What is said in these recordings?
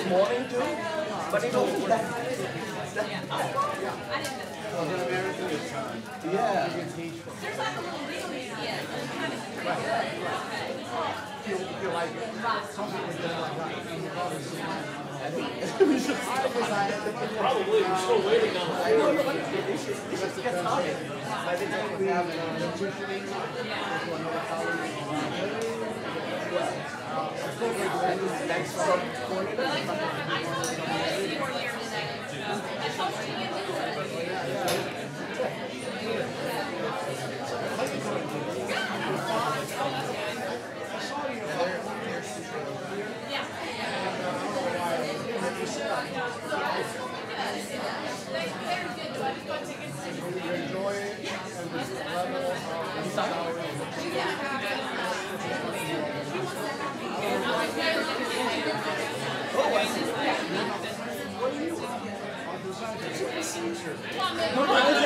morning too, but it was that. Yeah. Feel like something was done like Probably, we're still waiting on it. By the time we have nutritioning, that's from enjoy it and this level of No, I was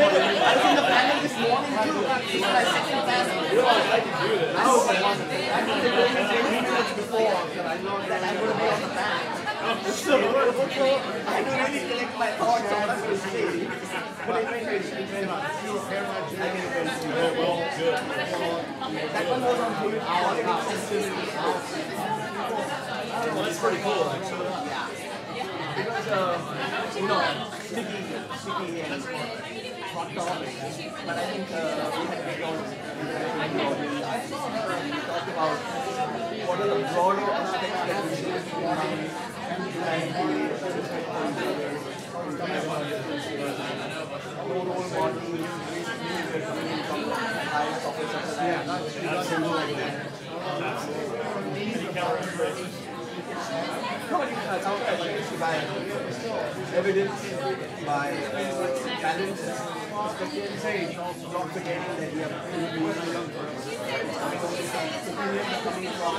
in the panel this morning too. I did it 20 minutes before that I know that I'm going to be on the panel. So I don't really collect my thoughts on what to say. But anyways, that one was on good. Well, that's pretty cool, actually. Yeah. Because, sticky and hot topic. But I think we had to go talk about what are the broader aspects that we should be doing. Evidence by balance, not forgetting that we have coming from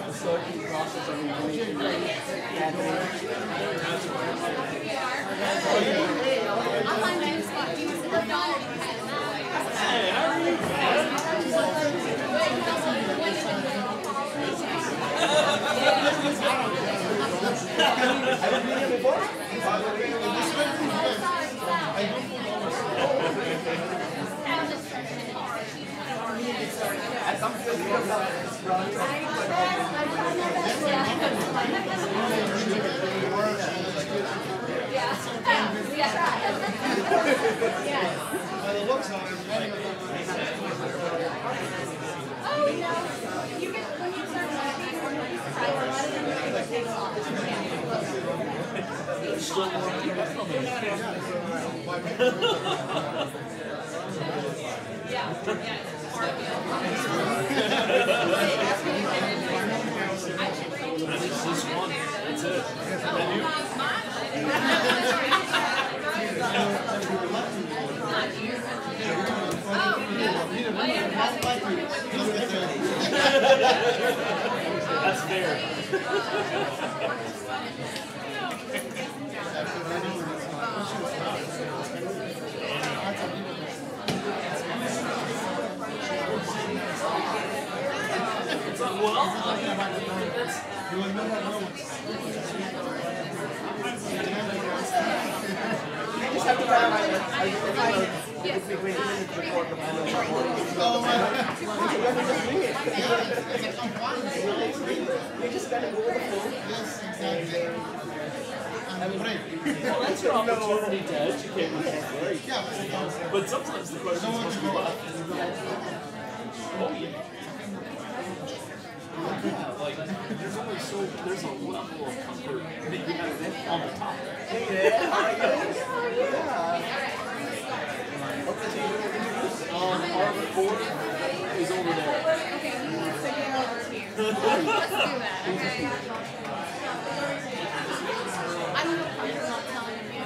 a certain process of information Hey, how are you? I've been here before. I come to the by the looks of it, many of them You get when you start laughing, a lot of them take off. That's it. That's fair. just have to before the panel. You just gotta go with the flow. Well, that's your opportunity to educate yourself. But sometimes the question is supposed to be left. Oh, yeah. Yeah, like, there's a level of comfort that you have on the top. Harvard board is over there. Let's do that. Okay. I'm not telling you.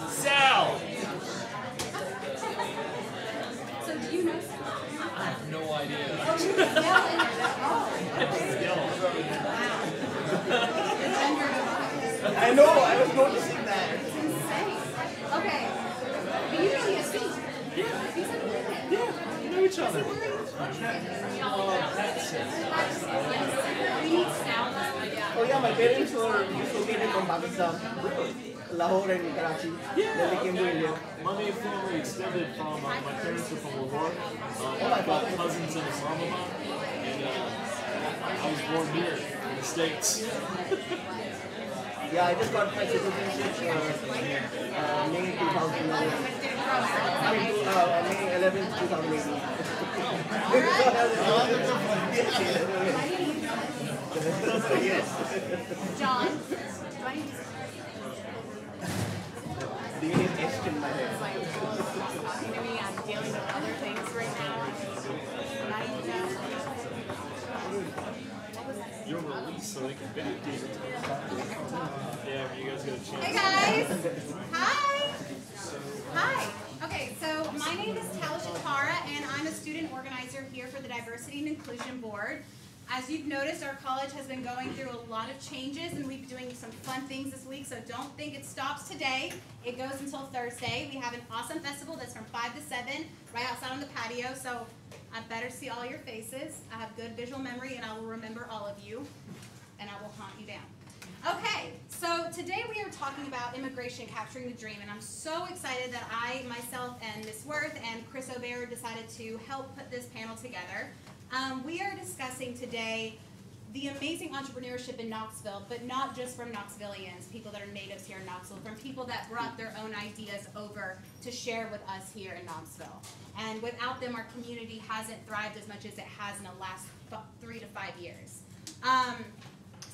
Sal! So do you know? I have no idea. I know, I was noticing that. It's insane. Okay. But usually a seat. Yeah. Yeah, you know each other. Oh yeah, my parents were dislocated from Pakistan, Lahore and Karachi. Then they came to India. My main family extended from my parents are from Lahore. I've got cousins in Islamabad, and I was born here in the States. Yeah, I just got my citizenship May 2011. May 11th, 2018. Yes. John. Do you need etched in my head? I'm dealing with other things right now. You're released so they can videotape it. Yeah, when you guys get a chance. Hey guys! Hi! Hi! Okay, so my name is Talisha Tara, and I'm a student organizer here for the Diversity and Inclusion Board. As you've noticed, our college has been going through a lot of changes, and we've been doing some fun things this week, so don't think it stops today. It goes until Thursday. We have an awesome festival that's from 5 to 7 right outside on the patio, so I better see all your faces. I have good visual memory, and I will remember all of you, and I will hunt you down. Okay, so today we are talking about immigration capturing the dream, and I'm so excited that I, myself, and Ms. Worth and Chris O'Bear decided to help put this panel together. We are discussing today the amazing entrepreneurship in Knoxville, but not just from Knoxvillians, people that are natives here in Knoxville, from people that brought their own ideas over to share with us here in Knoxville. And without them, our community hasn't thrived as much as it has in the last 3 to 5 years.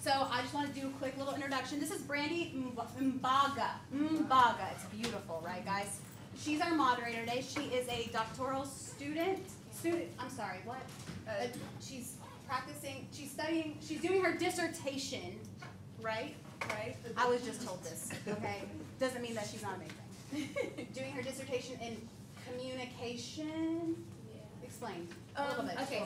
So I just want to do a quick little introduction. This is Brandy Mbaga. Mbaga, it's beautiful, right guys? She's our moderator today. She is a doctoral student, I'm sorry, what? She's practicing, she's studying, she's doing her dissertation, right? Right? I was just told this, okay? Doesn't mean that she's not amazing. Doing her dissertation in communication. Explain a little bit. Okay,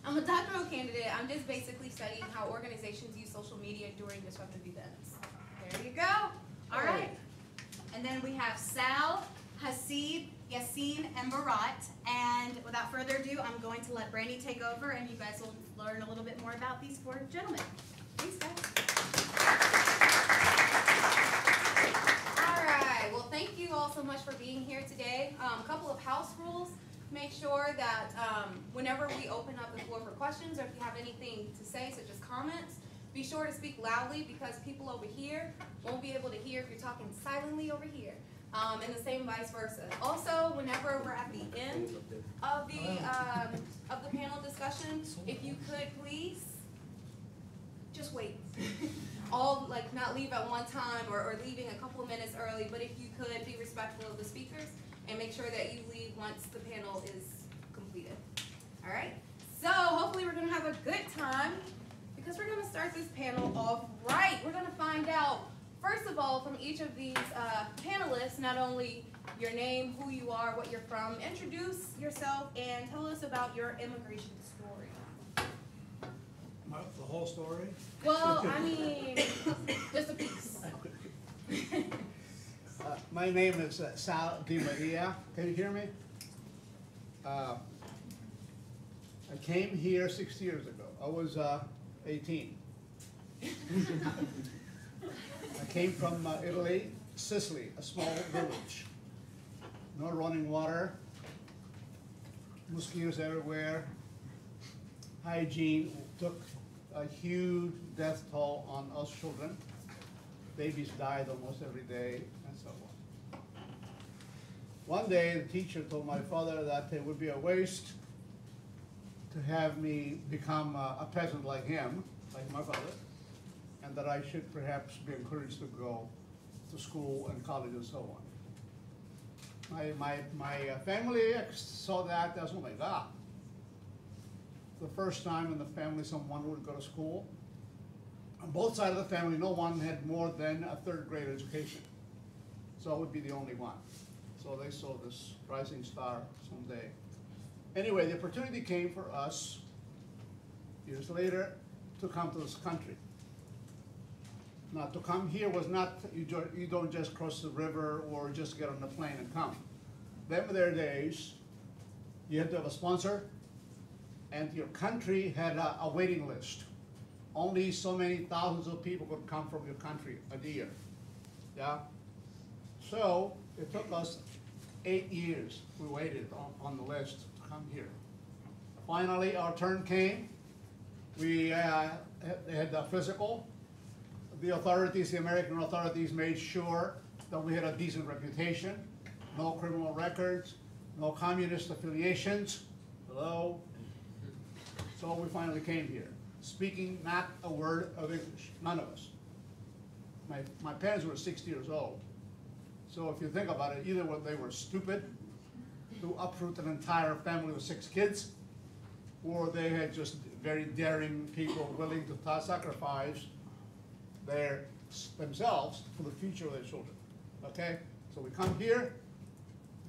I'm a doctoral candidate. I'm just basically studying how organizations use social media during disruptive events. There you go. All right. And then we have Sal, Hasib, Yassine, and Barat. And without further ado, I'm going to let Brandy take over, and you guys will learn a little bit more about these 4 gentlemen. Thanks, guys. All right. Well, thank you all so much for being here today. A couple of house rules. Make sure that whenever we open up the floor for questions, or if you have anything to say, such as comments, be sure to speak loudly, because people over here won't be able to hear if you're talking silently over here. And the same vice versa. Also, whenever we're at the end of the panel discussion, if you could please just wait. All, like, not leave at one time or leaving a couple of minutes early, but if you could be respectful of the speakers and make sure that you leave once the panel is completed. All right? So hopefully we're going to have a good time, because we're going to start this panel off right. We're going to find out, first of all, from each of these panelists, not only your name, who you are, what you're from, introduce yourself, and tell us about your immigration story. The whole story? Well, I mean, just a piece. My name is Sal Di Maria. Can you hear me? I came here 6 years ago. I was 18. I came from Italy, Sicily, a small village. No running water, mosquitoes everywhere. Hygiene took a huge death toll on us children. Babies died almost every day, and so on. One day, the teacher told my father that it would be a waste to have me become a peasant like him, like my father, and that I should perhaps be encouraged to go to school and college and so on. My family saw that as, oh my God, the first time in the family someone would go to school. On both sides of the family, no one had more than a 3rd grade education. So I would be the only one. So they saw this rising star someday. Anyway, the opportunity came for us, years later, to come to this country. Now, to come here was not, you don't just cross the river or just get on the plane and come. Them were their days. You had to have a sponsor, and your country had a waiting list. Only so many thousands of people could come from your country a year. Yeah? So it took us 8 years. We waited on the list to come here. Finally, our turn came. We had the physical. The authorities, the American authorities, made sure that we had a decent reputation, no criminal records, no communist affiliations. Hello? So we finally came here, speaking not a word of English, none of us. My parents were 60 years old. So if you think about it, either they were stupid to uproot an entire family with 6 kids, or they had just very daring people willing to sacrifice themselves for the future of their children. Okay? So we come here.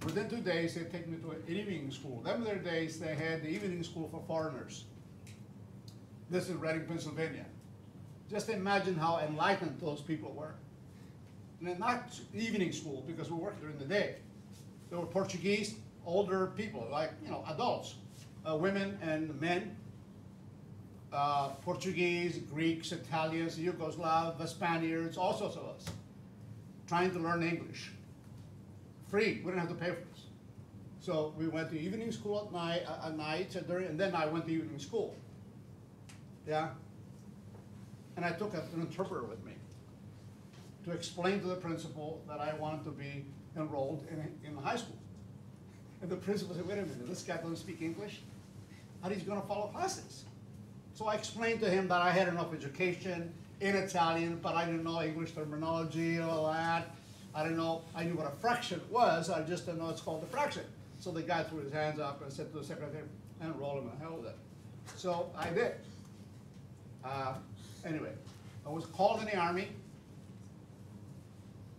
Within 2 days, they take me to an evening school. Them their days, they had the evening school for foreigners. This is Reading, Pennsylvania. Just imagine how enlightened those people were. And not evening school, because we worked during the day. They were Portuguese, older people, like, adults, women and men, Portuguese, Greeks, Italians, Yugoslavs, Spaniards, all sorts of us, trying to learn English. Free, we didn't have to pay for this. So we went to evening school at night, and then I went to evening school. Yeah? And I took an interpreter with me to explain to the principal that I wanted to be enrolled in high school. And the principal said, wait a minute, this guy doesn't speak English? How is he going to follow classes? So I explained to him that I had enough education in Italian, but I didn't know English terminology and all that. I didn't know, I knew what a fraction was, I just didn't know it's called a fraction. So the guy threw his hands up and said to the secretary, enroll him, and hell with it. So I did. Anyway, I was called in the Army,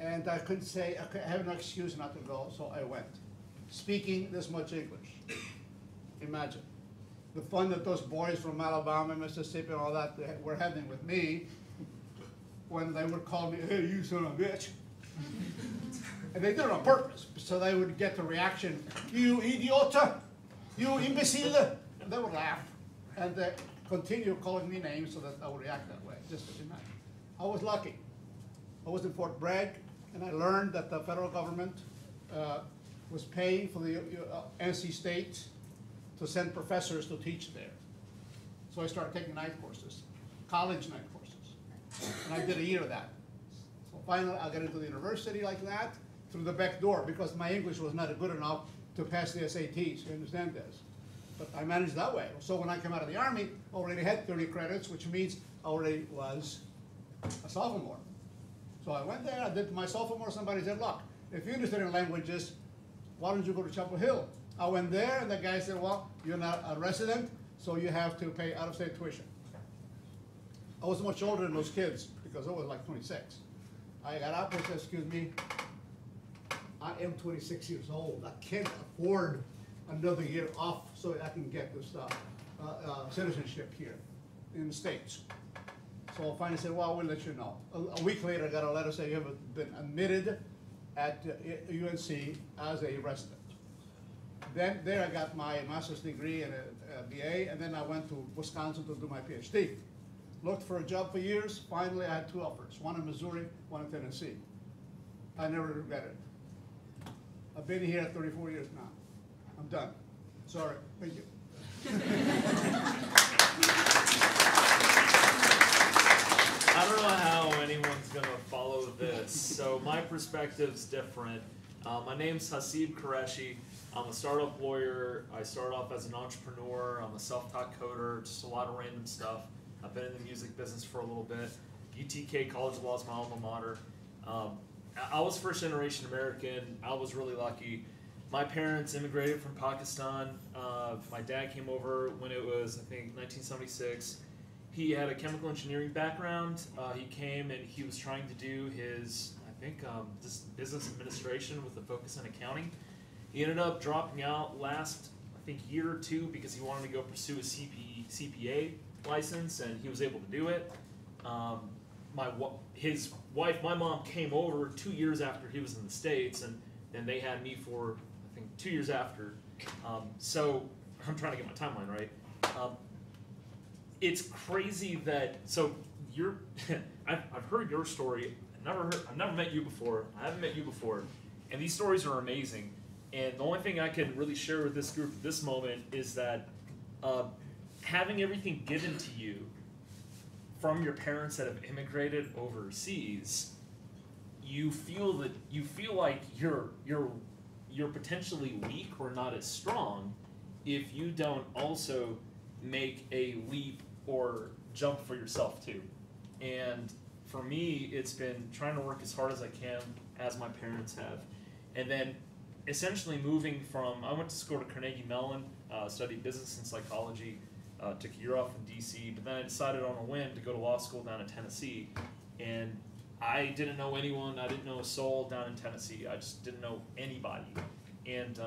and I couldn't say, I have no excuse not to go, so I went. Speaking this much English. Imagine. The fun that those boys from Alabama, Mississippi, and all that were having with me when they would call me, hey, you son of a bitch. And they did it on purpose, so they would get the reaction, you idiota, you imbecile, and they would laugh. And they continue calling me names so that I would react that way, just as you imagine. I was lucky. I was in Fort Bragg, and I learned that the federal government was paying for the NC State to send professors to teach there. So I started taking night courses, college night courses. And I did a year of that. So finally, I got into the university like that through the back door because my English was not good enough to pass the SATs, you understand this? But I managed that way. So when I came out of the Army, I already had 30 credits, which means I already was a sophomore. So I went there, I did my sophomore, somebody said, look, if you're interested in languages, why don't you go to Chapel Hill? I went there, and the guy said, well, you're not a resident, so you have to pay out-of-state tuition. I was much older than those kids, because I was like 26. I got up and said, excuse me, I am 26 years old. I can't afford another year off so I can get this citizenship here in the States. So I finally said, well, we'll let you know. A week later, I got a letter saying you have been admitted at UNC as a resident. Then there I got my master's degree and a BA, and then I went to Wisconsin to do my PhD. Looked for a job for years. Finally, I had 2 offers, one in Missouri, one in Tennessee. I never regretted it. I've been here 34 years now. I'm done. Sorry. Thank you. I don't know how anyone's going to follow this, so my perspective's different. My name's Hasib Qureshi. I'm a startup lawyer. I started off as an entrepreneur. I'm a self-taught coder, just a lot of random stuff. I've been in the music business for a little bit. UTK College of Law is my alma mater. I was first generation American. I was really lucky. My parents immigrated from Pakistan. My dad came over when it was, I think, 1976. He had a chemical engineering background. He came and he was trying to do his, I think, this business administration with a focus on accounting. He ended up dropping out last, I think, year or 2 because he wanted to go pursue a CPA license, and he was able to do it. His wife, my mom, came over 2 years after he was in the States, and then they had me for, I think, 2 years after. So I'm trying to get my timeline right. it's crazy that, so you're, I've heard your story. I've never met you before. I haven't met you before, and these stories are amazing. And the only thing I can really share with this group at this moment is that having everything given to you from your parents that have immigrated overseas, you feel like you're potentially weak or not as strong if you don't also make a leap or jump for yourself too. And for me, it's been trying to work as hard as I can, as my parents have, and then essentially moving from, I went to school to Carnegie Mellon, studied business and psychology, took a year off in DC, but then I decided on a whim to go to law school down in Tennessee, and I didn't know anyone, I didn't know a soul down in Tennessee, I just didn't know anybody. And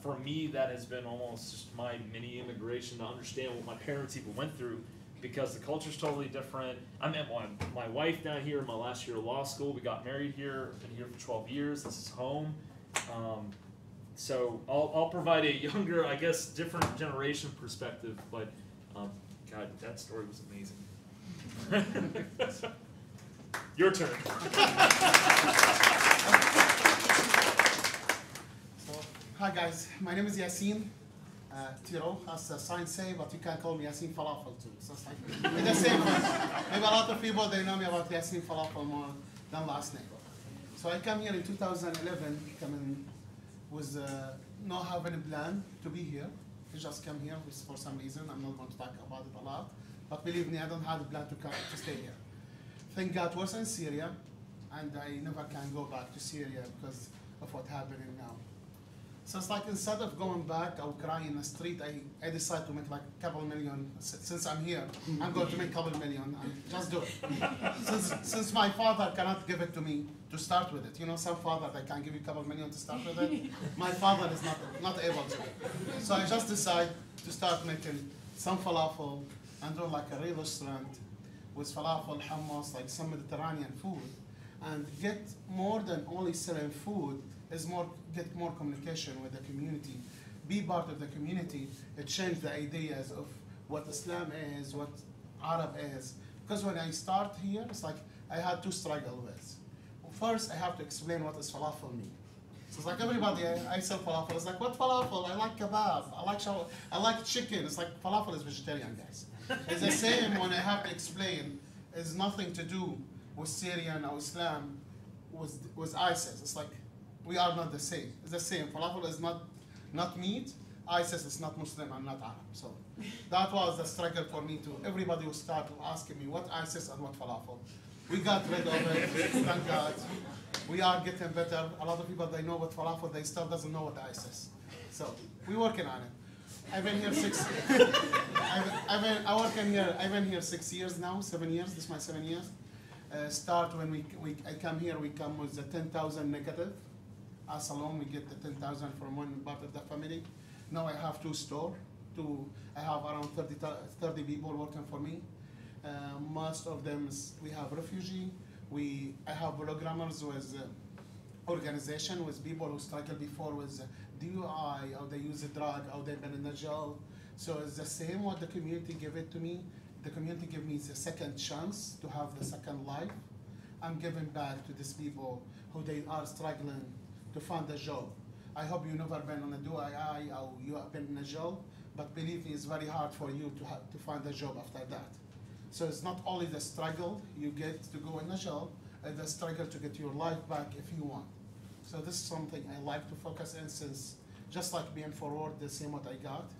for me, that has been almost just my mini immigration to understand what my parents even went through, because the culture's totally different. I met my wife down here in my last year of law school. We got married here, been here for 12 years, this is home. So I'll provide a younger, I guess, different generation perspective, but God, that story was amazing. Your turn. Hi guys, my name is Yasin Tiro, as the sign say, but you can call me Yasin Falafel too. So it's like the same one. Maybe a lot of people, they know me about Yasin Falafel more than last name. So I came here in 2011, coming with not having a plan to be here. I just came here for some reason. I'm not going to talk about it a lot, but believe me, I don't have a plan to stay here. Thank God was in Syria, and I never can go back to Syria because of what happening now. So it's like instead of going back or crying in the street, I decided to make like a couple million. Since I'm here, I'm going to make a couple million and just do it. Since my father cannot give it to me to start with it. You know, some father, they can give you a couple million to start with it. My father is not able to. So I just decided to start making some falafel and do like a real restaurant with falafel, hummus, like some Mediterranean food, and get more than only selling food, is get more communication with the community, be part of the community, change the ideas of what Islam is, what Arab is. Because when I start here, it's like I had to struggle with. First, I have to explain what is falafel mean. So it's like everybody, I sell falafel, it's like, what falafel? I like kebab, I like chicken. It's like falafel is vegetarian, guys. It's the same when I have to explain, it's nothing to do with Syrian or Islam, with ISIS. It's like, we are not the same. It's the same. Falafel is not meat. ISIS is not Muslim and not Arab. So that was the struggle for me too. Everybody would start asking me what ISIS and what falafel. We got rid of it, thank God. We are getting better. A lot of people, they know what falafel, they still doesn't know what ISIS. So we're working on it. I've been here I've been here 6 years now, 7 years. This is my 7 years. Start when I come here, we come with the 10,000 negative. Us alone, we get the 10,000 from one part of the family. Now I have 2 stores. I have around 30 people working for me. Most of them, we have refugee. I have programmers with organization with people who struggled before with DUI, or they use a drug, or they've been in the jail. So it's the same what the community give it to me. The community give me the second chance to have the second life. I'm giving back to these people who they are struggling to find a job. I hope you've never been on a DUI or you have been in a jail, but believe me, it's very hard for you to find a job after that. So it's not only the struggle you get to go in a jail, it's the struggle to get your life back if you want. So this is something I like to focus in, since just like being forward, the same what I got.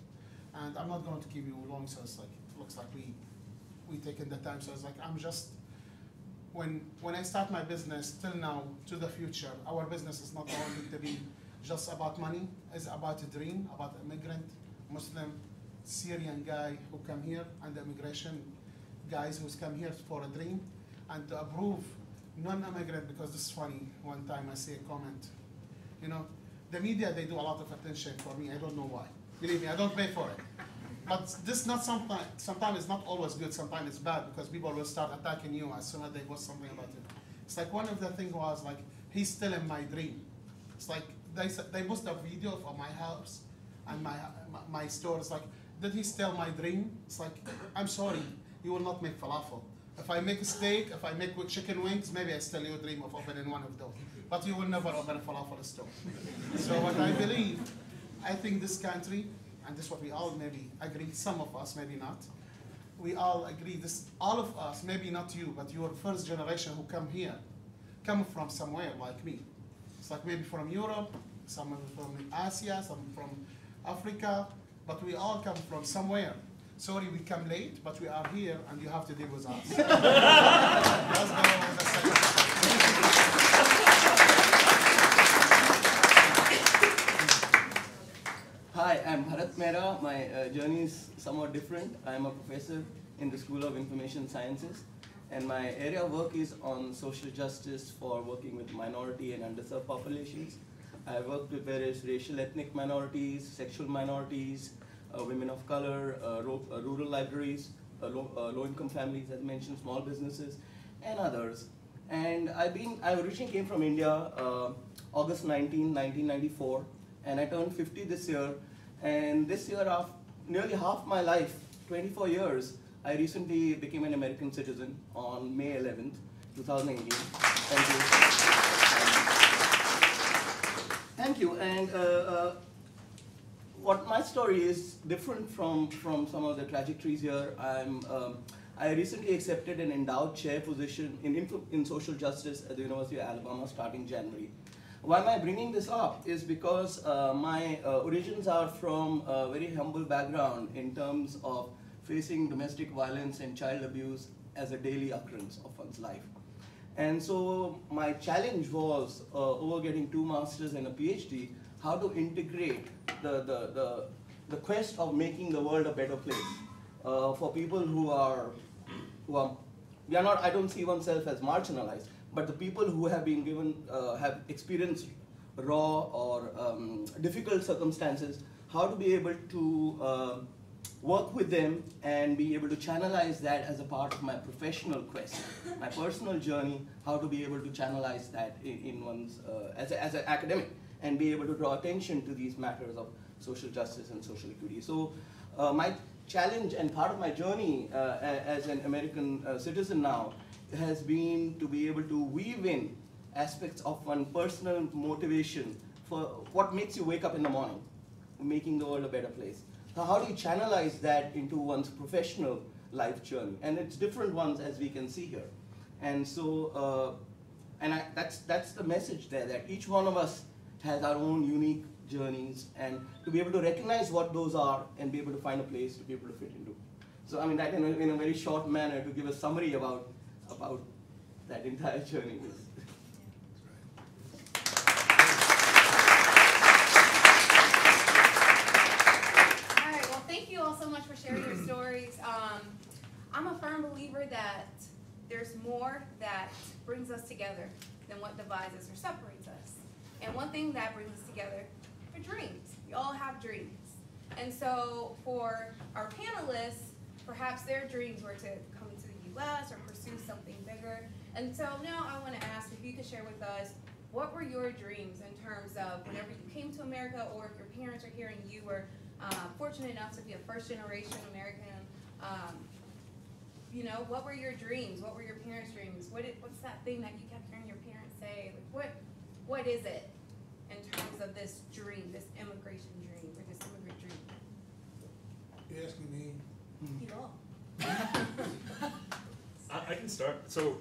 And I'm not going to give you long, so it's like, it looks like we taking the time. So it's like, I'm just, when I start my business till now to the future, our business is not going to be just about money. It's about a dream, about immigrant, Muslim, Syrian guy who come here, and the immigration guys who's come here for a dream, and to approve non-immigrant, because this is funny. One time I see a comment, you know, the media, they do a lot of attention for me. I don't know why. Believe me, I don't pay for it. But this not sometimes it's not always good, sometimes it's bad, because people will start attacking you as soon as they post something about it. It's like one of the things was like, he's still in my dream. It's like, they post a video of my house and my store. It's like, did he steal my dream? It's like, I'm sorry, you will not make falafel. If I make a steak, if I make with chicken wings, maybe I steal your dream of opening one of those. But you will never open a falafel store. So what I believe, I think this country, and this is what we all maybe agree, some of us, maybe not, we all agree, this, all of us, maybe not you, but your first generation who come here, come from somewhere like me. It's like maybe from Europe, some from Asia, some from Africa, but we all come from somewhere. Sorry, we come late, but we are here, and you have to deal with us. Let's go with the second. Hi, I'm Bharat Mehra. My journey is somewhat different. I'm a professor in the School of Information Sciences, and my area of work is on social justice for working with minority and underserved populations. I worked with various racial ethnic minorities, sexual minorities, women of color, rural libraries, low-income families, as mentioned, small businesses, and others. And I originally came from India, August 19, 1994, and I turned 50 this year. And this year, after nearly half my life, 24 years, I recently became an American citizen on May 11th, 2018. Thank you. Thank you. And what my story is different from some of the trajectories here. I recently accepted an endowed chair position in social justice at the University of Alabama starting January. Why am I bringing this up is because my origins are from a very humble background in terms of facing domestic violence and child abuse as a daily occurrence of one's life. And so my challenge was, over getting 2 masters and a PhD, how to integrate the quest of making the world a better place for people who are not, I don't see oneself as marginalized, but the people who have been given, have experienced raw or difficult circumstances, how to be able to work with them and be able to channelize that as a part of my professional quest, my personal journey, how to be able to channelize that in one's, as an academic, and be able to draw attention to these matters of social justice and social equity. So my challenge and part of my journey as an American citizen now has been to be able to weave in aspects of one personal motivation for what makes you wake up in the morning, making the world a better place. So how do you channelize that into one's professional life journey? And it's different ones, as we can see here. And so, that's the message there, that each one of us has our own unique journeys, and to be able to recognize what those are and be able to find a place to be able to fit into. So I mean, that in a very short manner to give a summary about that entire journey. All right, well, thank you all so much for sharing your stories. I'm a firm believer that there's more that brings us together than what divides us or separates us. And one thing that brings us together are dreams. We all have dreams. And so for our panelists, perhaps their dreams were to come to the U.S. or pursue something bigger. And so now I want to ask if you could share with us, what were your dreams in terms of whenever you came to America, or if your parents are here and you were fortunate enough to be a first-generation American, you know, what were your dreams? What were your parents' dreams? What's that thing that you kept hearing your parents say? Like, what is it in terms of this dream, this immigration dream, or this immigrant dream? You're asking me? You all. I can start. So,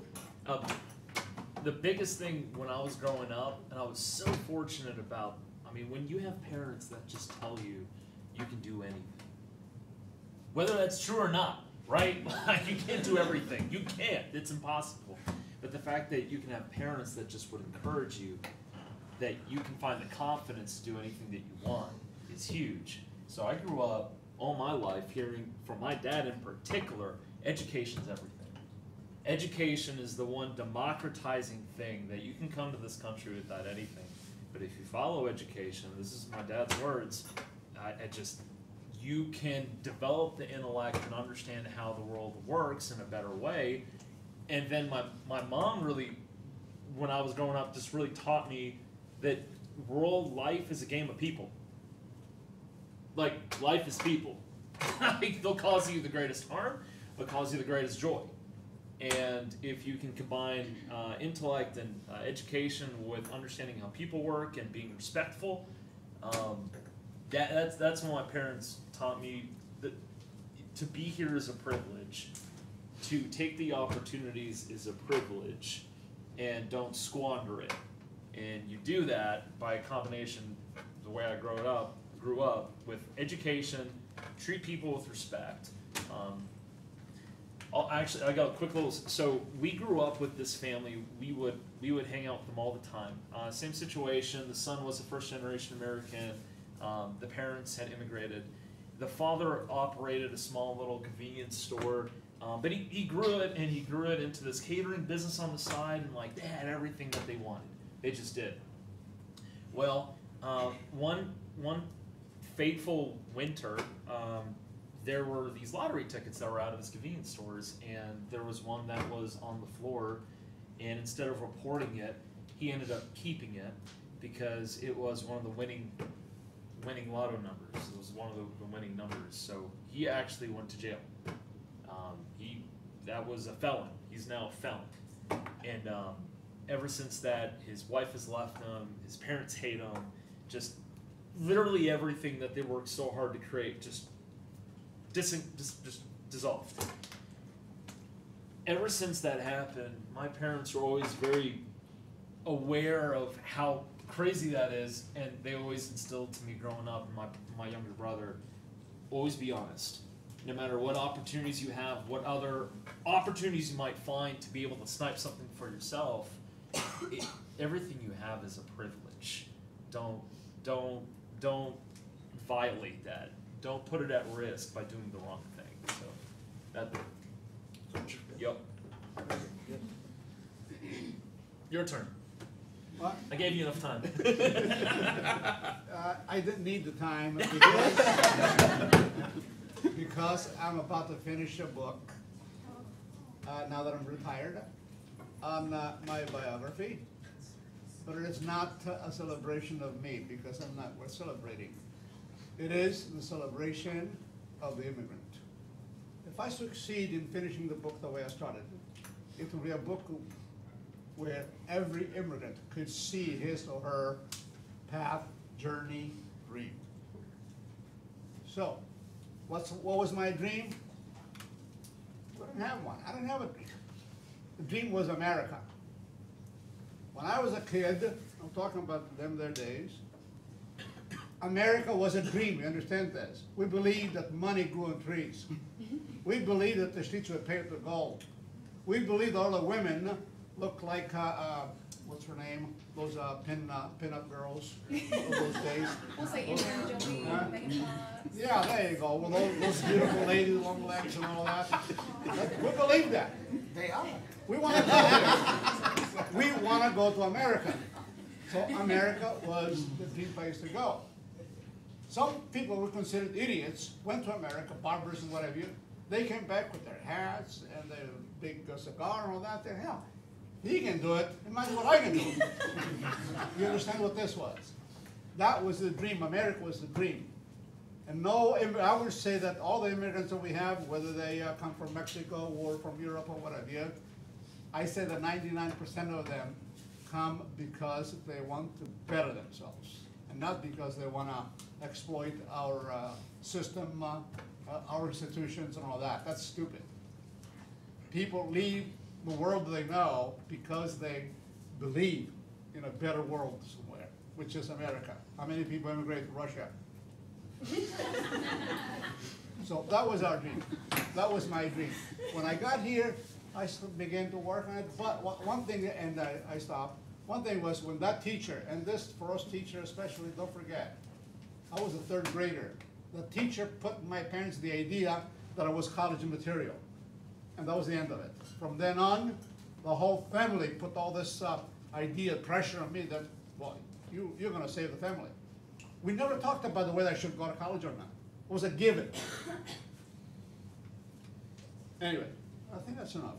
the biggest thing when I was growing up, and I was so fortunate about, I mean, when you have parents that just tell you you can do anything, whether that's true or not, right? Like, you can't do everything. You can't. It's impossible. But the fact that you can have parents that just would encourage you, that you can find the confidence to do anything that you want, is huge. So I grew up all my life hearing from my dad in particular, education's everything. Education is the one democratizing thing that you can come to this country without anything. But if you follow education, this is my dad's words, you can develop the intellect and understand how the world works in a better way. And then my mom really, when I was growing up, just really taught me that world life is a game of people. Like, life is people. They'll cause you the greatest harm, but cause you the greatest joy. And if you can combine intellect and education with understanding how people work and being respectful, that's what my parents taught me, that to be here is a privilege. To take the opportunities is a privilege, and don't squander it. And you do that by a combination, the way I grew up with education, treat people with respect. Actually, I got a quick little. So we grew up with this family. We would hang out with them all the time. Same situation. The son was a first-generation American. The parents had immigrated. The father operated a small little convenience store, but he grew it, and he grew it into this catering business on the side, and like they had everything that they wanted. They just did. Well, one fateful winter, there were these lottery tickets that were out of his convenience stores, and there was one that was on the floor, and instead of reporting it, he ended up keeping it because it was one of the winning lotto numbers. It was one of the winning numbers. So he actually went to jail. That was a felon. He's now a felon. And ever since that, his wife has left him, his parents hate him, just literally everything that they worked so hard to create just dissolved. Ever since that happened, my parents were always very aware of how crazy that is, and they always instilled to me growing up, and my younger brother, always be honest. No matter what opportunities you have, what other opportunities you might find to be able to snipe something for yourself, everything you have is a privilege. Don't violate that. Don't put it at risk by doing the wrong thing. So that. Yep. Your turn. What? I gave you enough time. I didn't need the time because I'm about to finish a book now that I'm retired on my biography. But it is not a celebration of me because I'm not worth celebrating. It is the celebration of the immigrant. If I succeed in finishing the book the way I started, it will be a book where every immigrant could see his or her path, journey, dream. So, what was my dream? I didn't have one. I didn't have a dream. The dream was America. When I was a kid, I'm talking about their days, America was a dream, you understand this? We believed that money grew on trees. We believed that the streets were paved with gold. We believed all the women looked like, what's her name? Those pin-up girls of those days. We'll say Angelina Jolie, Megan Fox. Yeah, there you go. Well, those beautiful ladies, long legs and all that. We believe that. They are. We want to go there. We want to go to America. So America was the dream place to go. Some people were considered idiots, went to America, barbers and whatever. They came back with their hats and their big cigar and all that. They hell, he can do it. Imagine what I can do. You understand what this was? That was the dream. America was the dream. And I would say that all the immigrants that we have, whether they come from Mexico or from Europe or whatever, I say that 99% of them come because they want to better themselves, and not because they want to exploit our system, our institutions and all that. That's stupid. People leave the world they know because they believe in a better world somewhere, which is America. How many people immigrate to Russia? So that was our dream. That was my dream. When I got here, I began to work on it. But one thing, and I stopped. One thing was when that teacher, and this for us teachers especially, don't forget, I was a third grader. The teacher put in my parents the idea that I was college material. And that was the end of it. From then on, the whole family put all this idea, pressure on me that, well, you're going to save the family. We never talked about whether I should go to college or not. It was a given. Anyway, I think that's enough.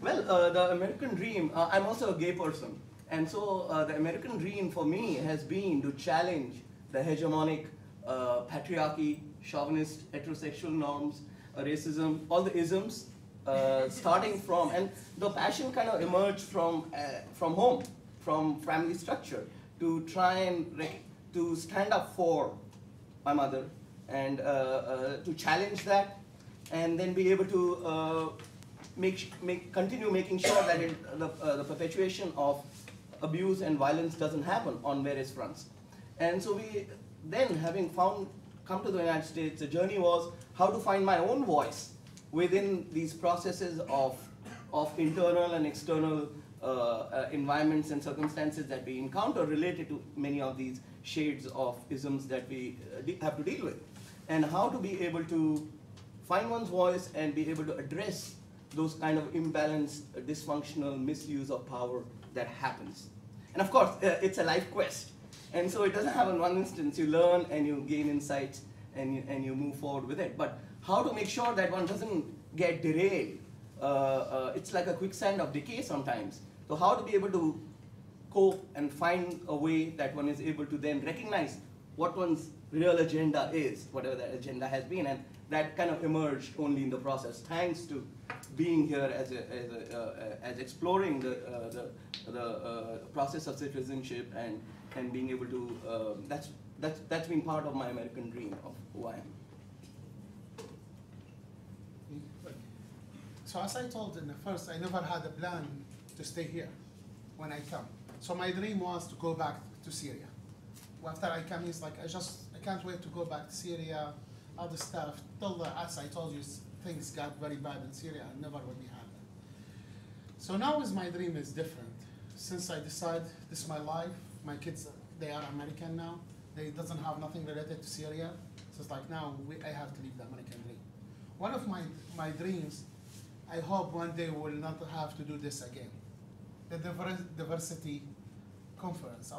Well, the American dream, I'm also a gay person. And so the American dream for me has been to challenge the hegemonic patriarchy, chauvinist, heterosexual norms, racism, all the isms, starting from, and the passion kind of emerged from home, from family structure, to try and to stand up for my mother and to challenge that, and then be able to continue making sure that the perpetuation of abuse and violence doesn't happen on various fronts. And so we then, having come to the United States, the journey was how to find my own voice within these processes of internal and external environments and circumstances that we encounter related to many of these shades of isms that we have to deal with. And how to be able to find one's voice and be able to address those kind of imbalanced, dysfunctional misuse of power that happens. And of course, it's a life quest. And so it doesn't happen in one instance. You learn and you gain insights and you move forward with it. But how to make sure that one doesn't get derailed? It's like a quicksand of decay sometimes. So how to be able to cope and find a way that one is able to then recognize what one's real agenda is, whatever that agenda has been, and that kind of emerged only in the process, thanks to being here as exploring the process of citizenship and being able to, that's been part of my American dream of who I am. So as I told in the first, I never had a plan to stay here when I come. So my dream was to go back to Syria. After I come, it's like, I can't wait to go back to Syria, other stuff. Till, as I told you, things got very bad in Syria and never will be happen. So now my dream is different. Since I decide this is my life, my kids, they are American now. They doesn't have nothing related to Syria. So it's like now I have to leave the American dream. One of my dreams, I hope one day we will not have to do this again. The diversity conference.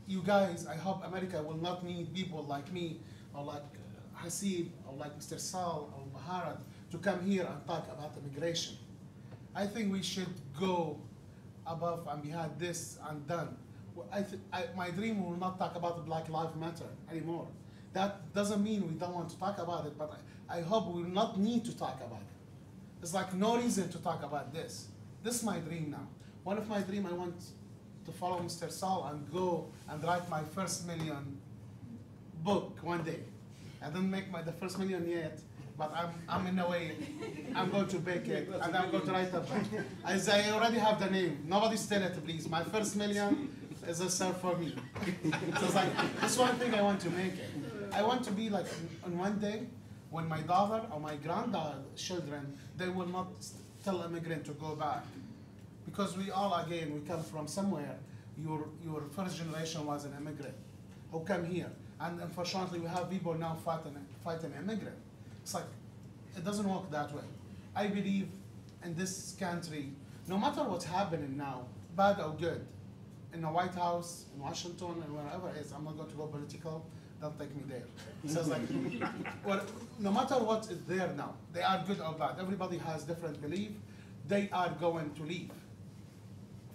You guys, I hope America will not need people like me or like Hasib or like Mr. Sal or Baharat to come here and talk about immigration. I think we should go above and behind this and done. My dream will not talk about the Black Lives Matter anymore. That doesn't mean we don't want to talk about it, but I hope we will not need to talk about it. There's like no reason to talk about this. This is my dream now. One of my dreams, I want to follow Mr. Sal and go and write my first million book one day. I didn't make the first million yet, but I'm in a way, I'm going to bake it and I'm going to write a book. As I already have the name, nobody steal it please. My first million is a serve for me. So it's like, this one thing I want to make it. I want to be like, on one day, when my daughter or my granddaughter children, they will not tell immigrant to go back. Because we all, again, we come from somewhere. Your first generation was an immigrant who come here. And unfortunately, we have people now fighting immigrant. It's like, it doesn't work that way. I believe in this country, no matter what's happening now, bad or good, in the White House, in Washington, and wherever it is, I'm not going to go political, don't take me there. So it's like, well, no matter what is there now, they are good or bad. Everybody has different belief. They are going to leave.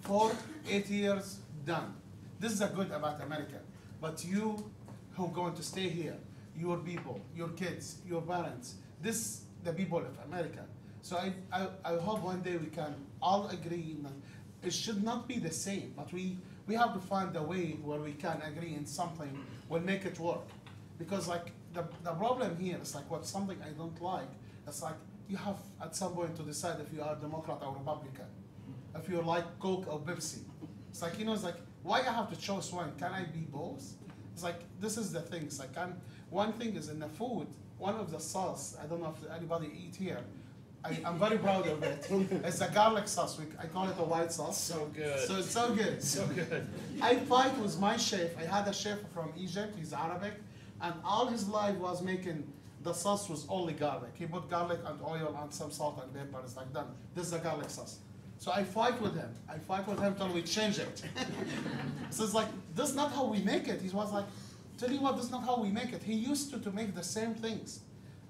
4, 8 years, done. This is a good about America. But you who are going to stay here, your people, your kids, your parents, the people of America. So I hope one day we can all agree that it should not be the same, but we have to find a way where we can agree in something, will make it work. Because like the problem here is like what something I don't like, it's like you have at some point to decide if you are Democrat or Republican. If you like Coke or Pepsi. It's like, it's like, why I have to choose one? Can I be both? It's like, this is the thing. It's like, one thing is in the food, one of the sauce, I don't know if anybody eat here, I'm very proud of it. It's a garlic sauce. I call it a white sauce. So good. So it's so good. So good. I fight with my chef. I had a chef from Egypt. He's Arabic. And all his life was making, the sauce was only garlic. He put garlic and oil and some salt and pepper. It's like done. This is a garlic sauce. So I fight with him. I fight with him till we change it. So it's like, this is not how we make it. He was like, tell you what, this is not how we make it. He used to make the same things.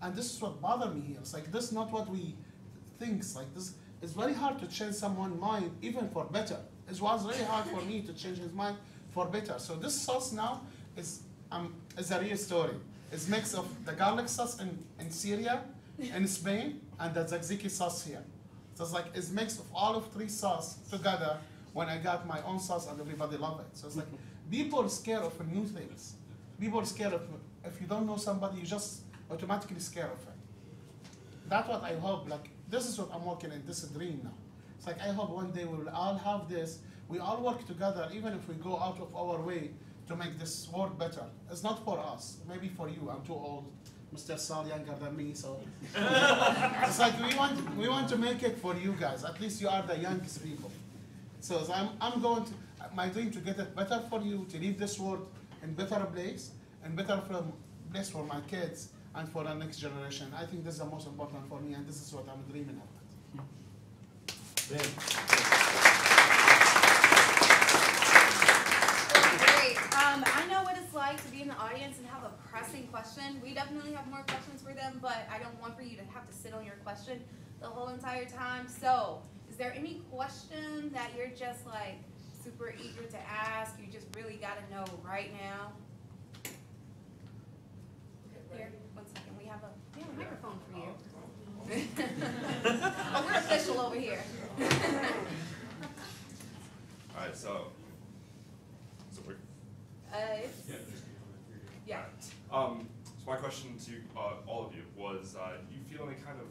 And this is what bothered me here. It's like, this is not what we think. It's like this. It's very hard to change someone's mind, even for better. It was really hard for me to change his mind for better. So this sauce now is it's a real story. It's a mix of the garlic sauce in Syria, in Spain, and the tzatziki sauce here. So it's like it's a mix of all of three sauce together when I got my own sauce and everybody love it. So it's like people are scared of new things. People are scared of, if you don't know somebody, you just automatically scared of it. That's what I hope, like, this is what I'm working in, this dream now. It's like, I hope one day we'll all have this, we all work together, even if we go out of our way to make this world better. It's not for us, maybe for you, I'm too old. Mr. Sal younger than me, so. It's like, we want to make it for you guys, at least you are the youngest people. So I'm going to, my dream to get it better for you, to leave this world in better place, and better place for my kids, and for the next generation. I think this is the most important for me, and this is what I'm dreaming about. Great. I know what it's like to be in the audience and have a pressing question. We definitely have more questions for them, but I don't want for you to have to sit on your question the whole entire time. So, is there any question that you're just like super eager to ask? You just really got to know right now? Here, 1 second. We have a microphone for you. Oh, we're official over here. All right, so we're Yeah. so my question to all of you was: you feel any kind of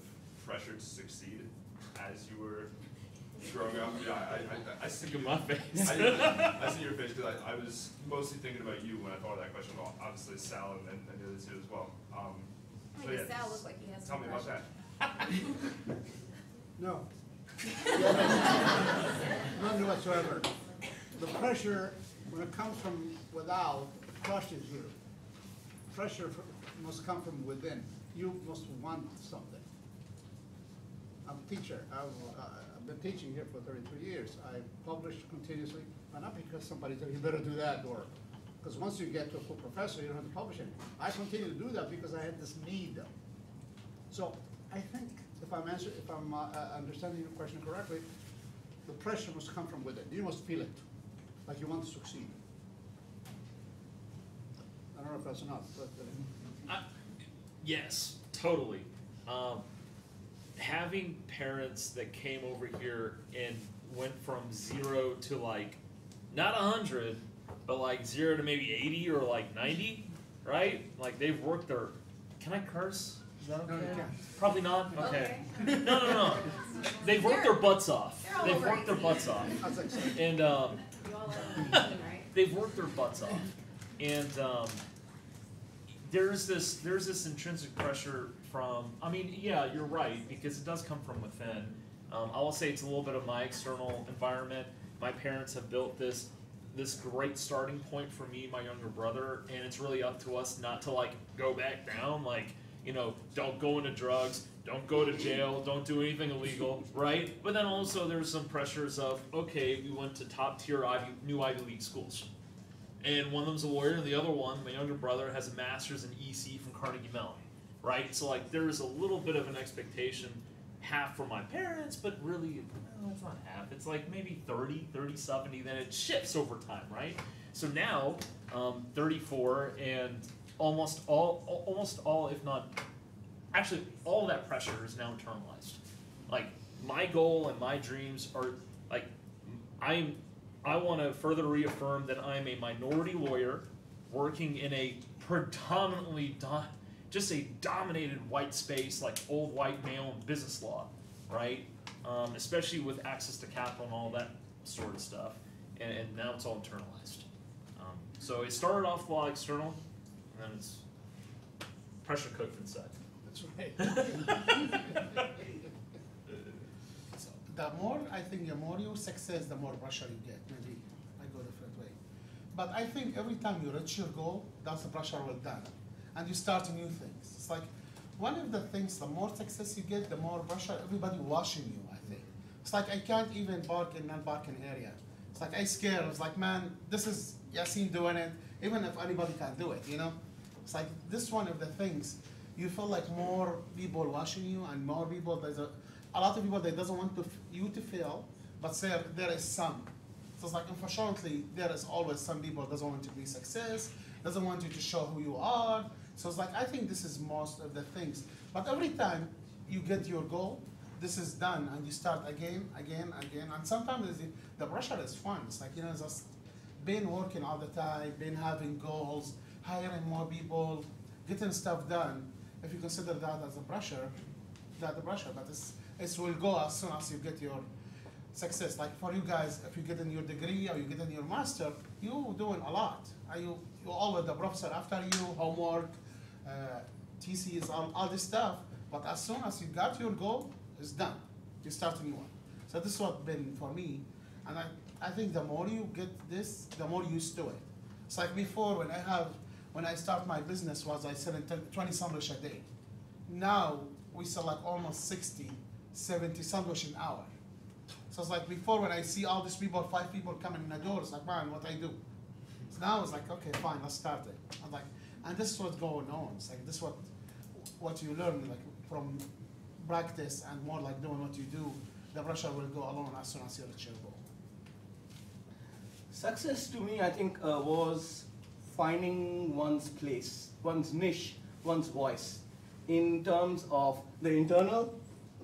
pressure to succeed as you were growing up? Yeah, I see Look at my face. I see your face because I was mostly thinking about you when I thought of that question. Well, obviously Sal and the other two as well. So yeah, Sal looks like he has tell some me about pressure. that. No. None whatsoever. The pressure, when it comes from without, crushes you. Pressure must come from within. You must want something. I'm a teacher. I've been teaching here for 33 years. I publish continuously, but not because somebody said you better do that, or because once you get to a full professor, you don't have to publish anymore. I continue to do that because I had this need. So I think if I'm understanding your question correctly, the pressure must come from within. You must feel it, like you want to succeed. I don't know if that's enough, but. Yes, totally. Having parents that came over here and went from 0 to like, not 100, but like 0 to maybe 80 or like 90, right? Like they've worked their, can I curse? Is that okay? No, you can't. Probably not? Okay. No. They've worked their butts off. They're all They've over worked their 18. butts off. That's exciting. And You all are 18, right? they've worked their butts off. And there's this intrinsic pressure from, I mean, yeah, you're right, because it does come from within. I will say it's a little bit of my external environment. My parents have built this great starting point for me and my younger brother, and it's really up to us not to like go back down, like, you know, don't go into drugs, don't go to jail, don't do anything illegal, right? But then also there's some pressures of, okay, we went to top tier new Ivy League schools. And one of them's a lawyer, and the other one, my younger brother, has a master's in EC from Carnegie Mellon, right? So like there is a little bit of an expectation, half from my parents, but really, well, it's not half. It's like maybe 30, 70, then it shifts over time, right? So now, 34, and almost all, if not, actually all of that pressure is now internalized. Like my goal and my dreams are like, I want to further reaffirm that I'm a minority lawyer working in a predominantly just a dominated white space, like old white male and business law, right? Especially with access to capital and all that sort of stuff. And now it's all internalized. So it started off a lot external, and then it's pressure cooked inside. That's right. The more, I think, the more you success, the more pressure you get. Maybe I go a different way. But I think every time you reach your goal, that's the pressure will down. And you start new things. It's like, one of the things, the more success you get, the more pressure, everybody watching you, I think. It's like, I can't even park in non-parking area. It's like, I scared. It's like, man, this is Yassine doing it, even if anybody can do it, you know? It's like, this one of the things, you feel like more people watching you, and more people, there's a lot of people that doesn't want you to fail, but say there is some. So it's like, unfortunately, there is always some people that doesn't want to be success, doesn't want you to show who you are. So it's like, I think this is most of the things. But every time you get your goal, this is done, and you start again. And sometimes the pressure is fun. It's like, just been working all the time, been having goals, hiring more people, getting stuff done. If you consider that as a pressure, but it will go as soon as you get your success. Like for you guys, if you get in your degree or you get in your master, you doing a lot. You always the professor after you, homework, TCs, all this stuff. But as soon as you got your goal, it's done. You start a new one. So this is what been for me. And I think the more you get this, the more used to it. It's like before when I start my business was I selling 20 sandwich a day. Now we sell like almost 60, 70 sandwich an hour. So it's like before when I see all these people, 5 people coming in the door, it's like, man, what I do? So now it's like, okay, fine, let's start it. I'm like, and this is what's going on. It's like this is what you learn like from practice and more like doing what you do. The pressure will go alone as soon as you reach your goal. Success to me, I think, was finding one's place, one's niche, one's voice, in terms of the internal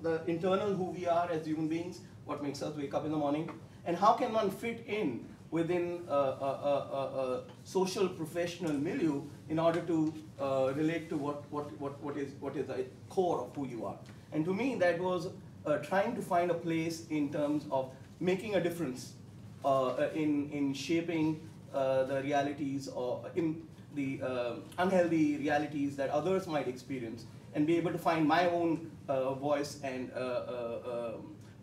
who we are as human beings, what makes us wake up in the morning, and how can one fit in within a social professional milieu in order to relate to what is the core of who you are. And to me, that was trying to find a place in terms of making a difference in shaping the realities or in the unhealthy realities that others might experience, and be able to find my own voice and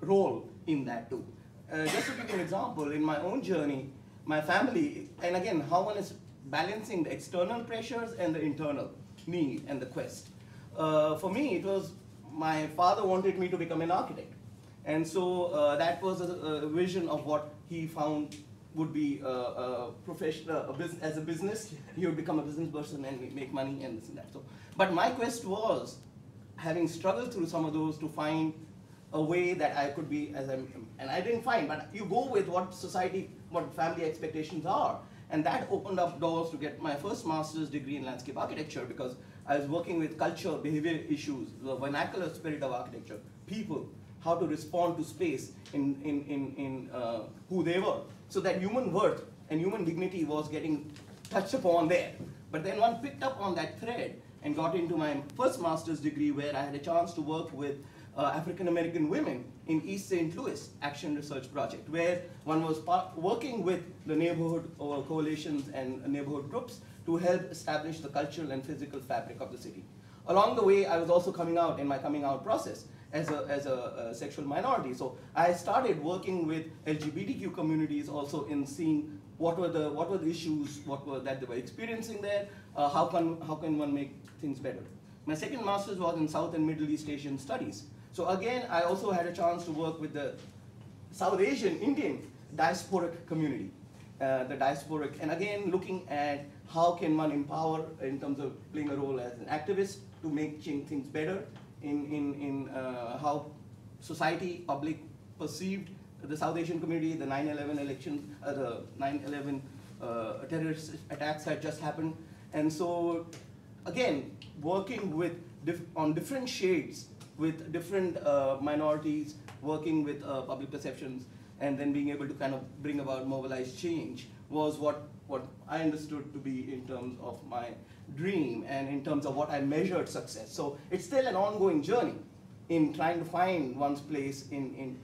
role in that too. Just to give you an example, in my own journey, my family, and again, how one is balancing the external pressures and the internal need and the quest. For me, it was my father wanted me to become an architect. And so that was a vision of what he found would be a professional, as a business. He would become a business person and make money and this and that. So, but my quest was, having struggled through some of those, to find a way that I could be as and I didn't find, but you go with what society, what family expectations are. And that opened up doors to get my first master's degree in landscape architecture, because I was working with culture, behavior issues, the vernacular spirit of architecture, people, how to respond to space in who they were. So that human worth and human dignity was getting touched upon there. But then one picked up on that thread and got into my first master's degree, where I had a chance to work with African American women in East St. Louis Action Research Project, where one was working with the neighborhood coalitions and neighborhood groups to help establish the cultural and physical fabric of the city. Along the way, I was also coming out in my coming out process as a sexual minority. So I started working with LGBTQ communities also in seeing what were the issues that they were experiencing there. How can one make things better? My second master's was in South and Middle East Asian Studies. So again, I also had a chance to work with the South Asian Indian diasporic community, and again looking at how can one empower in terms of playing a role as an activist to make things better in how society, public perceived the South Asian community. The 9/11 elections, the 9/11 terrorist attacks had just happened, and so again working with on different shades with different minorities, working with public perceptions, and then being able to kind of bring about mobilized change was what I understood to be in terms of my dream and in terms of what I measured success. So it's still an ongoing journey in trying to find one's place in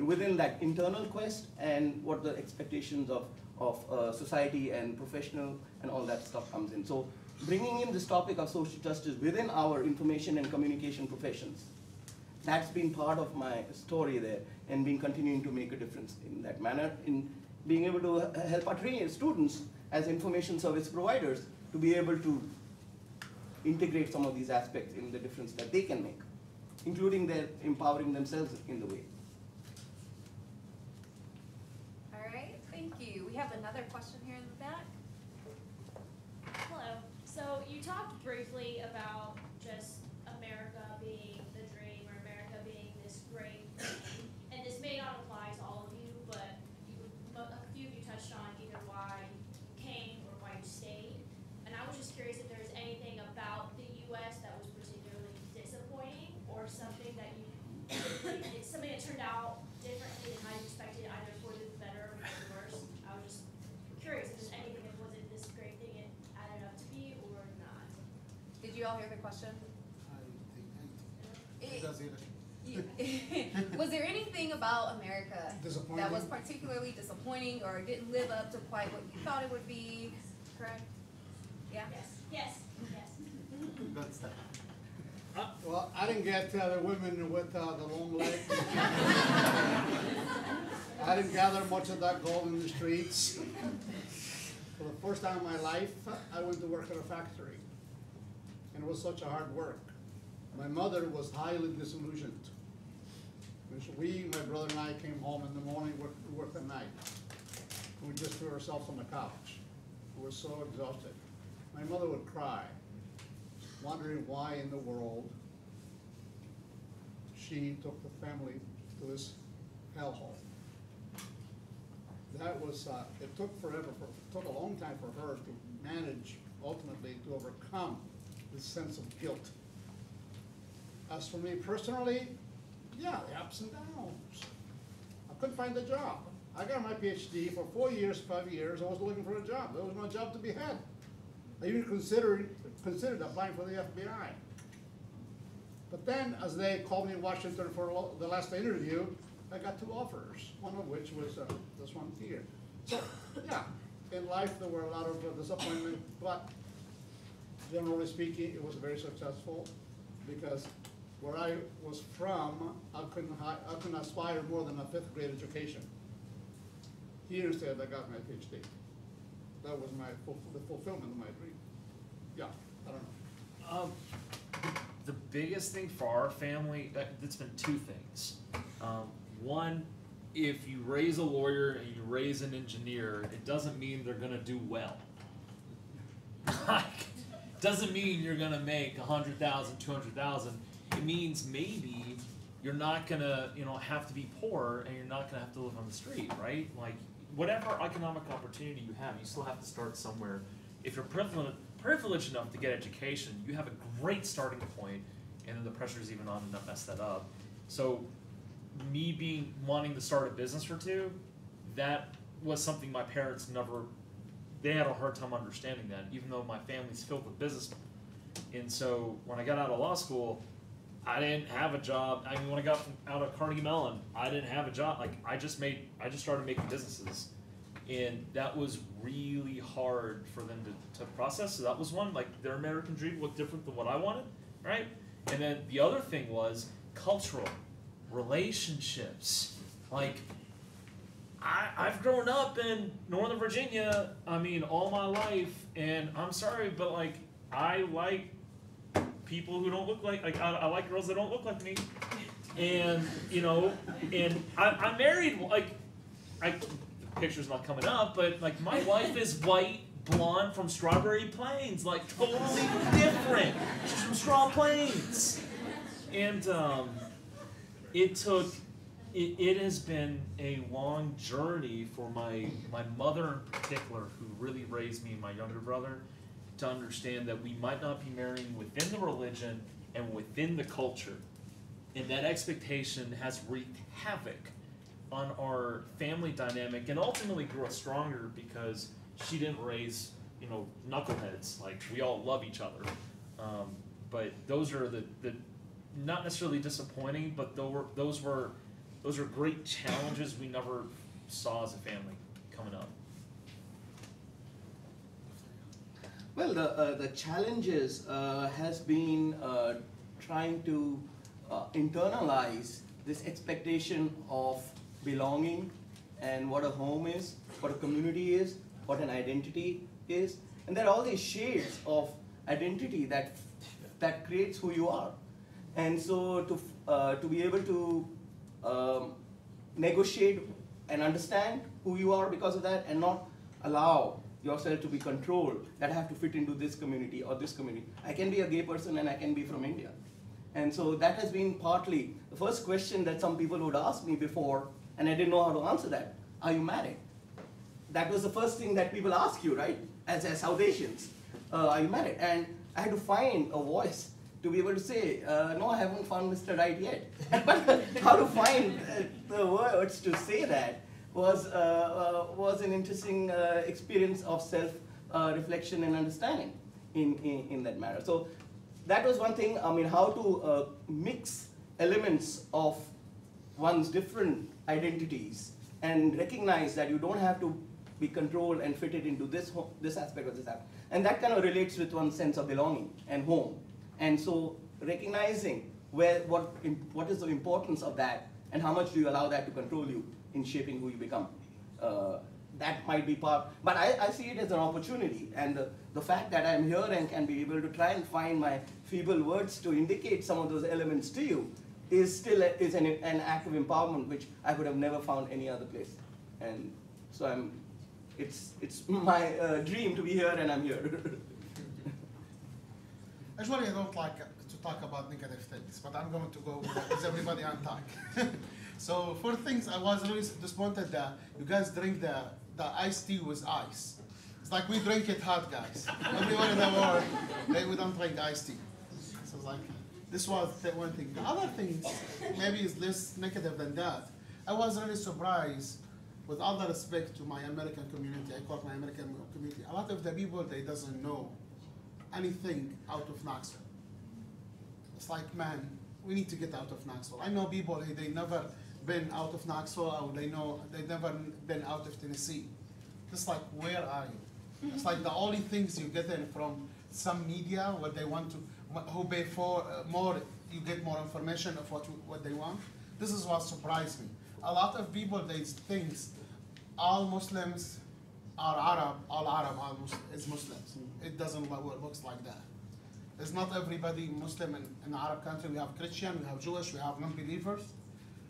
within that internal quest and what the expectations of society and professional and all that stuff comes in. So bringing in this topic of social justice within our information and communication professions, that's been part of my story there, and been continuing to make a difference in that manner, in being able to help our students as information service providers to be able to integrate some of these aspects in the difference that they can make, including their empowering themselves in the way. All right, thank you. We have another question here in the back. Hello. So you talked briefly about just America being the dream, or America being this great thing. And this may not apply to all of you, but a few of you touched on either why you came or you all hear the question? It does either. Was there anything about America Disappointing? that was particularly disappointing or didn't live up to quite what you thought it would be? Correct? Yeah? Yes, yes. That's that. Well, I didn't get the women with the long legs. I didn't gather much of that gold in the streets. For the first time in my life, I went to work at a factory. And it was such a hard work. My mother was highly disillusioned. We, my brother and I, came home in the morning, worked at night. We just threw ourselves on the couch. We were so exhausted. My mother would cry, wondering why in the world she took the family to this hellhole. That was, it took forever, it took a long time for her to manage, ultimately, to overcome this sense of guilt. As for me personally, yeah, the ups and downs. I couldn't find a job. I got my PhD for 4 years, 5 years, I was looking for a job. There was no job to be had. I even considered applying for the FBI. But then, as they called me in Washington for the last interview, I got 2 offers, one of which was this one here. So, yeah, in life there were a lot of disappointment, but generally speaking, it was very successful because where I was from, I couldn't aspire more than a 5th grade education. Here instead, I got my PhD. That was the fulfillment of my dream. Yeah, I don't know. The biggest thing for our family, it's been 2 things. One, if you raise a lawyer and you raise an engineer, it doesn't mean they're gonna do well. Like, doesn't mean you're gonna make 100,000, 200,000. It means maybe you're not gonna, have to be poor and you're not gonna have to live on the street, right? Like, whatever economic opportunity you have, you still have to start somewhere. If you're privileged enough to get education, you have a great starting point, and then the pressure's even on to not mess that up. So, me wanting to start a business or 2, that was something my parents they had a hard time understanding that, even though my family's filled with business. And so, when I got out of law school, I didn't have a job. I mean, when I got out of Carnegie Mellon, I didn't have a job. Like, I just started making businesses. And that was really hard for them to process. So that was one, like, their American dream looked different than what I wanted, right? And then the other thing was cultural relationships. Like, I've grown up in Northern Virginia, all my life, and I'm sorry, but, like, I like people who don't look like I like girls that don't look like me. And, and I'm married, the picture's not coming up, but, like, my wife is white, blonde from Strawberry Plains, like, totally different. She's from Straw Plains. And it has been a long journey for my mother in particular, who really raised me and my younger brother, to understand that we might not be marrying within the religion and within the culture. And that expectation has wreaked havoc on our family dynamic and ultimately grew us stronger because she didn't raise, knuckleheads. Like, we all love each other. But those are the not necessarily disappointing, but those were great challenges we never saw as a family coming up. Well, the challenges has been trying to internalize this expectation of belonging and what a home is, what a community is, what an identity is, and there are all these shades of identity that creates who you are. And so to be able to negotiate and understand who you are because of that, and not allow yourself to be controlled, that I have to fit into this community or this community. I can be a gay person and I can be from India. And so that has been partly the first question that some people would ask me before, and I didn't know how to answer that. Are you married? That was the first thing that people ask you, right? As South Asians, are you married? And I had to find a voice to be able to say, no, I haven't found Mr. Right yet. But how to find the words to say that was an interesting experience of self-reflection and understanding in that matter. So that was one thing. I mean, how to mix elements of one's different identities and recognize that you don't have to be controlled and fitted into this aspect or this aspect. And that kind of relates with one's sense of belonging and home. And so recognizing what is the importance of that and how much do you allow that to control you in shaping who you become. That might be part, but I see it as an opportunity, and the fact that I'm here and can be able to try and find my feeble words to indicate some of those elements to you is still an act of empowerment which I could have never found any other place. And so it's my dream to be here, and I'm here. Actually, I don't like to talk about negative things, but I'm going to go with everybody on talk. So for things, I was really disappointed that you guys drink the iced tea with ice. It's like we drink it hot, guys. Everyone in the world, we don't drink iced tea. So it's like, this was the one thing. The other thing maybe is less negative than that. I was really surprised, with all the respect to my American community, I call it my American community, a lot of the people, they doesn't know anything out of Knoxville. It's like, man, we need to get out of Knoxville. I know people, they never been out of Knoxville, or they never been out of Tennessee. It's like, where are you? It's like the only things you get in from some media, what they want to, who pay for more, you get more information of what they want. This is what surprised me. A lot of people, they think all Muslims are Arab, all is Muslims. It doesn't look like that. It's not everybody Muslim in Arab country. We have Christian, we have Jewish, we have non-believers.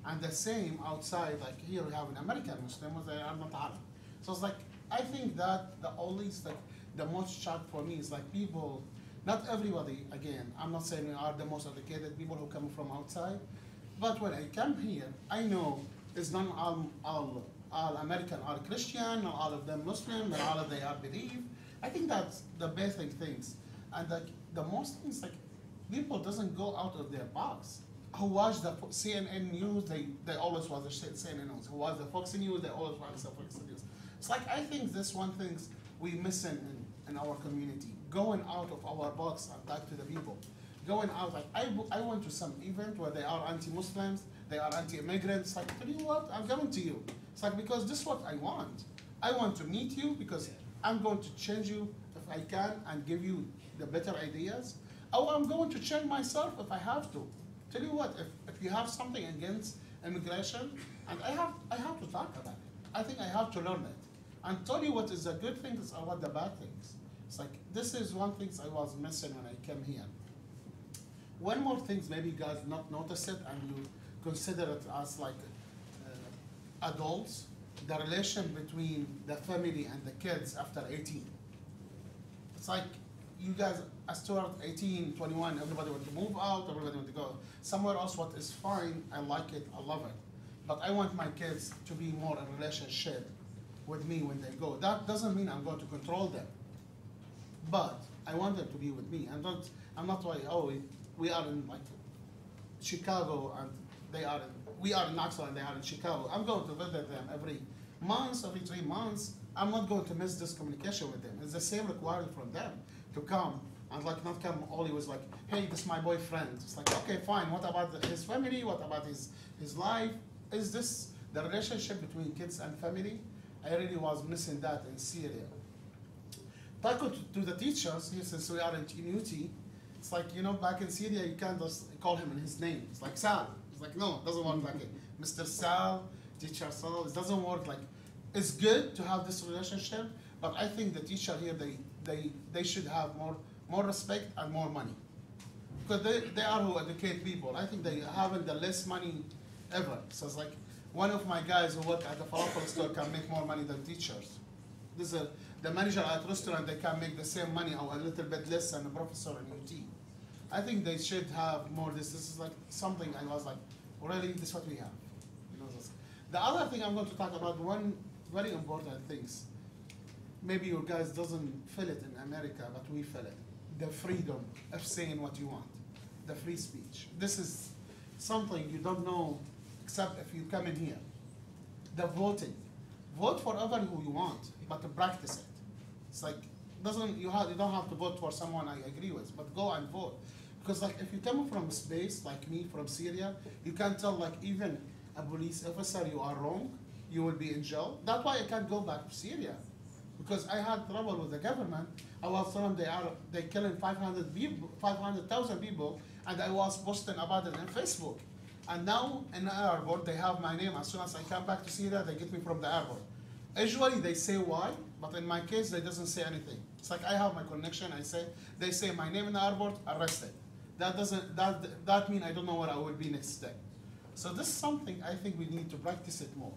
And the same outside, like here we have an American Muslim, they are not Arab. So it's like, I think that the most shock for me is like people, not everybody, again, I'm not saying we are the most educated people who come from outside, but when I come here, I know it's not all American are Christian, not all of them Muslim, not all of them are believe. I think that's the basic things. And like the most things, like people doesn't go out of their box. Who watch the CNN news, they always watch the CNN news. Who watch the Fox News, they always watch the Fox News. It's like, I think this one thing we missing in our community. Going out of our box and talk to the people. Going out, like I went to some event where they are anti-Muslims, they are anti-immigrants. Like, tell you what, I'm coming to you. It's like, because this is what I want. I want to meet you because I'm going to change you if I can and give you the better ideas. Or I'm going to change myself if I have to. Tell you what, if you have something against immigration, and I have to talk about it. I think I have to learn it. And tell you what is the good things and what the bad things. It's like, this is one thing I was missing when I came here. One more thing, maybe you guys not notice it and you consider it as like adults, the relation between the family and the kids after 18. It's like, you guys, as toward 18, 21, everybody want to move out, everybody want to go somewhere else. What is fine, I like it, I love it. But I want my kids to be more in relationship with me when they go. That doesn't mean I'm going to control them. But I want them to be with me. I'm not like, oh, we are in like Chicago and we are in Knoxville and they are in Chicago. I'm going to visit them every month, every 3 months. I'm not going to miss this communication with them. It's the same requirement from them to come and like not come always like, hey, this is my boyfriend. It's like, okay, fine. What about his family? What about his life? Is this the relationship between kids and family? I really was missing that in Syria. Talking to the teachers here, since we are in UT, it's like, you know, back in Syria, you can't just call him in his name. It's like Sal. It's like, no, it doesn't work like it. Mr. Sal, Teacher Sal, it doesn't work like, it's good to have this relationship, but I think the teacher here, they should have more respect and more money. Because they are who educate people. I think they haven't the less money ever. So it's like, one of my guys who work at the falafel store can make more money than teachers. This is the manager at restaurant, they can make the same money or a little bit less than a professor in UT. I think they should have more this. This is like something I was like, really, this is what we have. You know, the other thing I'm going to talk about, one very important things. Maybe you guys doesn't feel it in America, but we feel it. The freedom of saying what you want. The free speech. This is something you don't know except if you come in here. The voting. Vote for whoever who you want, but to practice it. It's like, you don't have to vote for someone I agree with, but go and vote. Because like if you come from space, like me from Syria, you can tell like even a police officer you are wrong, you will be in jail. That's why I can't go back to Syria. Because I had trouble with the government. I was telling them they killing 500,000 people, and I was posting about it on Facebook. And now in the airport, they have my name. As soon as I come back to Syria, they get me from the airport. Usually they say why, but in my case, they doesn't say anything. It's like I have my connection. They say my name in the airport, arrested. That mean I don't know what I will be next step. So this is something I think we need to practice it more.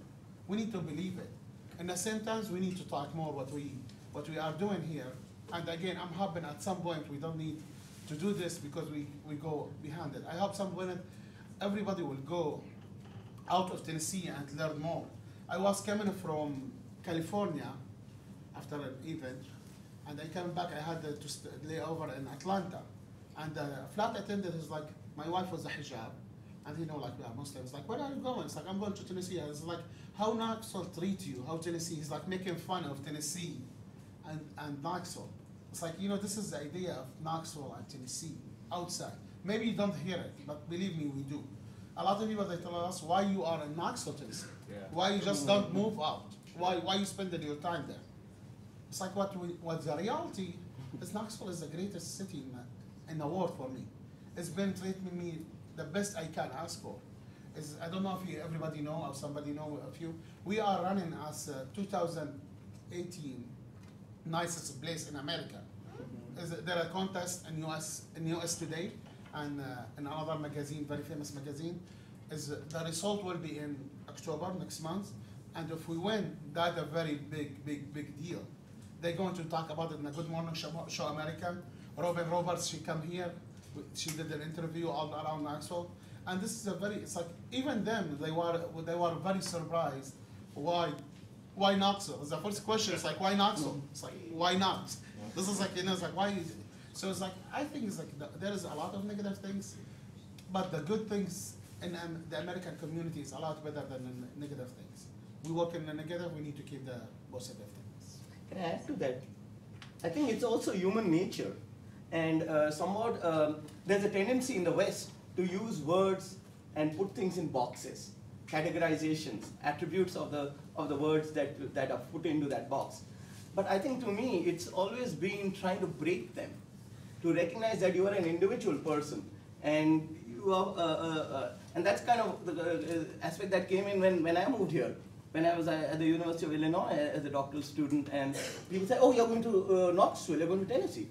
We need to believe it. And at the same time, we need to talk more what we are doing here. And again, I'm hoping at some point we don't need to do this because we go behind it. I hope some point everybody will go out of Tennessee and learn more. I was coming from California after an event, and I came back, I had to lay over in Atlanta. And the flight attendant is like, my wife was a hijab, and you know, like we are Muslims, like, where are you going? It's like, I'm going to Tennessee. It's like, how Knoxville treat you, how Tennessee, he's like making fun of Tennessee and Knoxville. It's like, you know, this is the idea of Knoxville and Tennessee, outside. Maybe you don't hear it, but believe me, we do. A lot of people, they tell us why you are in Knoxville, Tennessee. Yeah. Why you just don't move out? Why you spending your time there? It's like what the reality is. Knoxville is the greatest city in the world for me. It's been treating me the best I can ask for. I don't know if everybody know or somebody know of you. We are running as 2018 nicest place in America. There a contest in US Today and in another magazine, very famous magazine. The result will be in October next month, and if we win, that's a very big deal. They're going to talk about it in a Good Morning Show America. Robin Roberts, she come here, she did an interview all around Knoxville, and this is it's like even them, they were very surprised. Why Knoxville? The first question is like, why Knoxville? It's like, why not? This is like, you know, it's like, why? So it's like, I think it's like there is a lot of negative things, but the good things in the American community is a lot better than the negative things. We work in the negative, we need to keep the positive things. Can I add to that? I think it's also human nature. And somewhat, there's a tendency in the West to use words and put things in boxes, categorizations, attributes of the words that are put into that box. But I think to me, it's always been trying to break them, to recognize that you are an individual person, and you are, and that's kind of the aspect that came in when I moved here. When I was at the University of Illinois as a doctoral student, and people say, oh, you're going to Knoxville, you're going to Tennessee.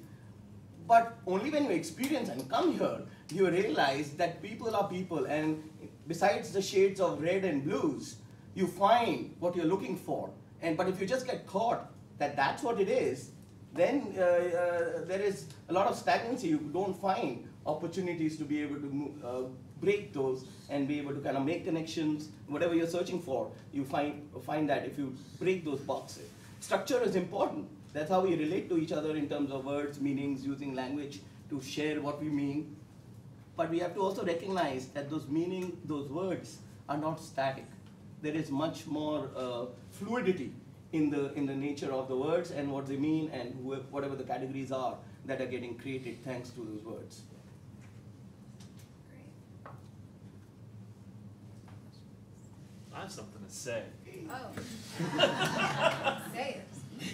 But only when you experience and come here, you realize that people are people, and besides the shades of red and blues, you find what you're looking for. But if you just get caught that that's what it is, then there is a lot of stagnancy. You don't find opportunities to be able to break those and be able to kind of make connections. Whatever you're searching for, you find that if you break those boxes. Structure is important. That's how we relate to each other in terms of words, meanings, using language to share what we mean. But we have to also recognize that those words are not static. There is much more fluidity in the nature of the words and what they mean, and whatever the categories are that are getting created thanks to those words. I have something to say. Oh. Say it.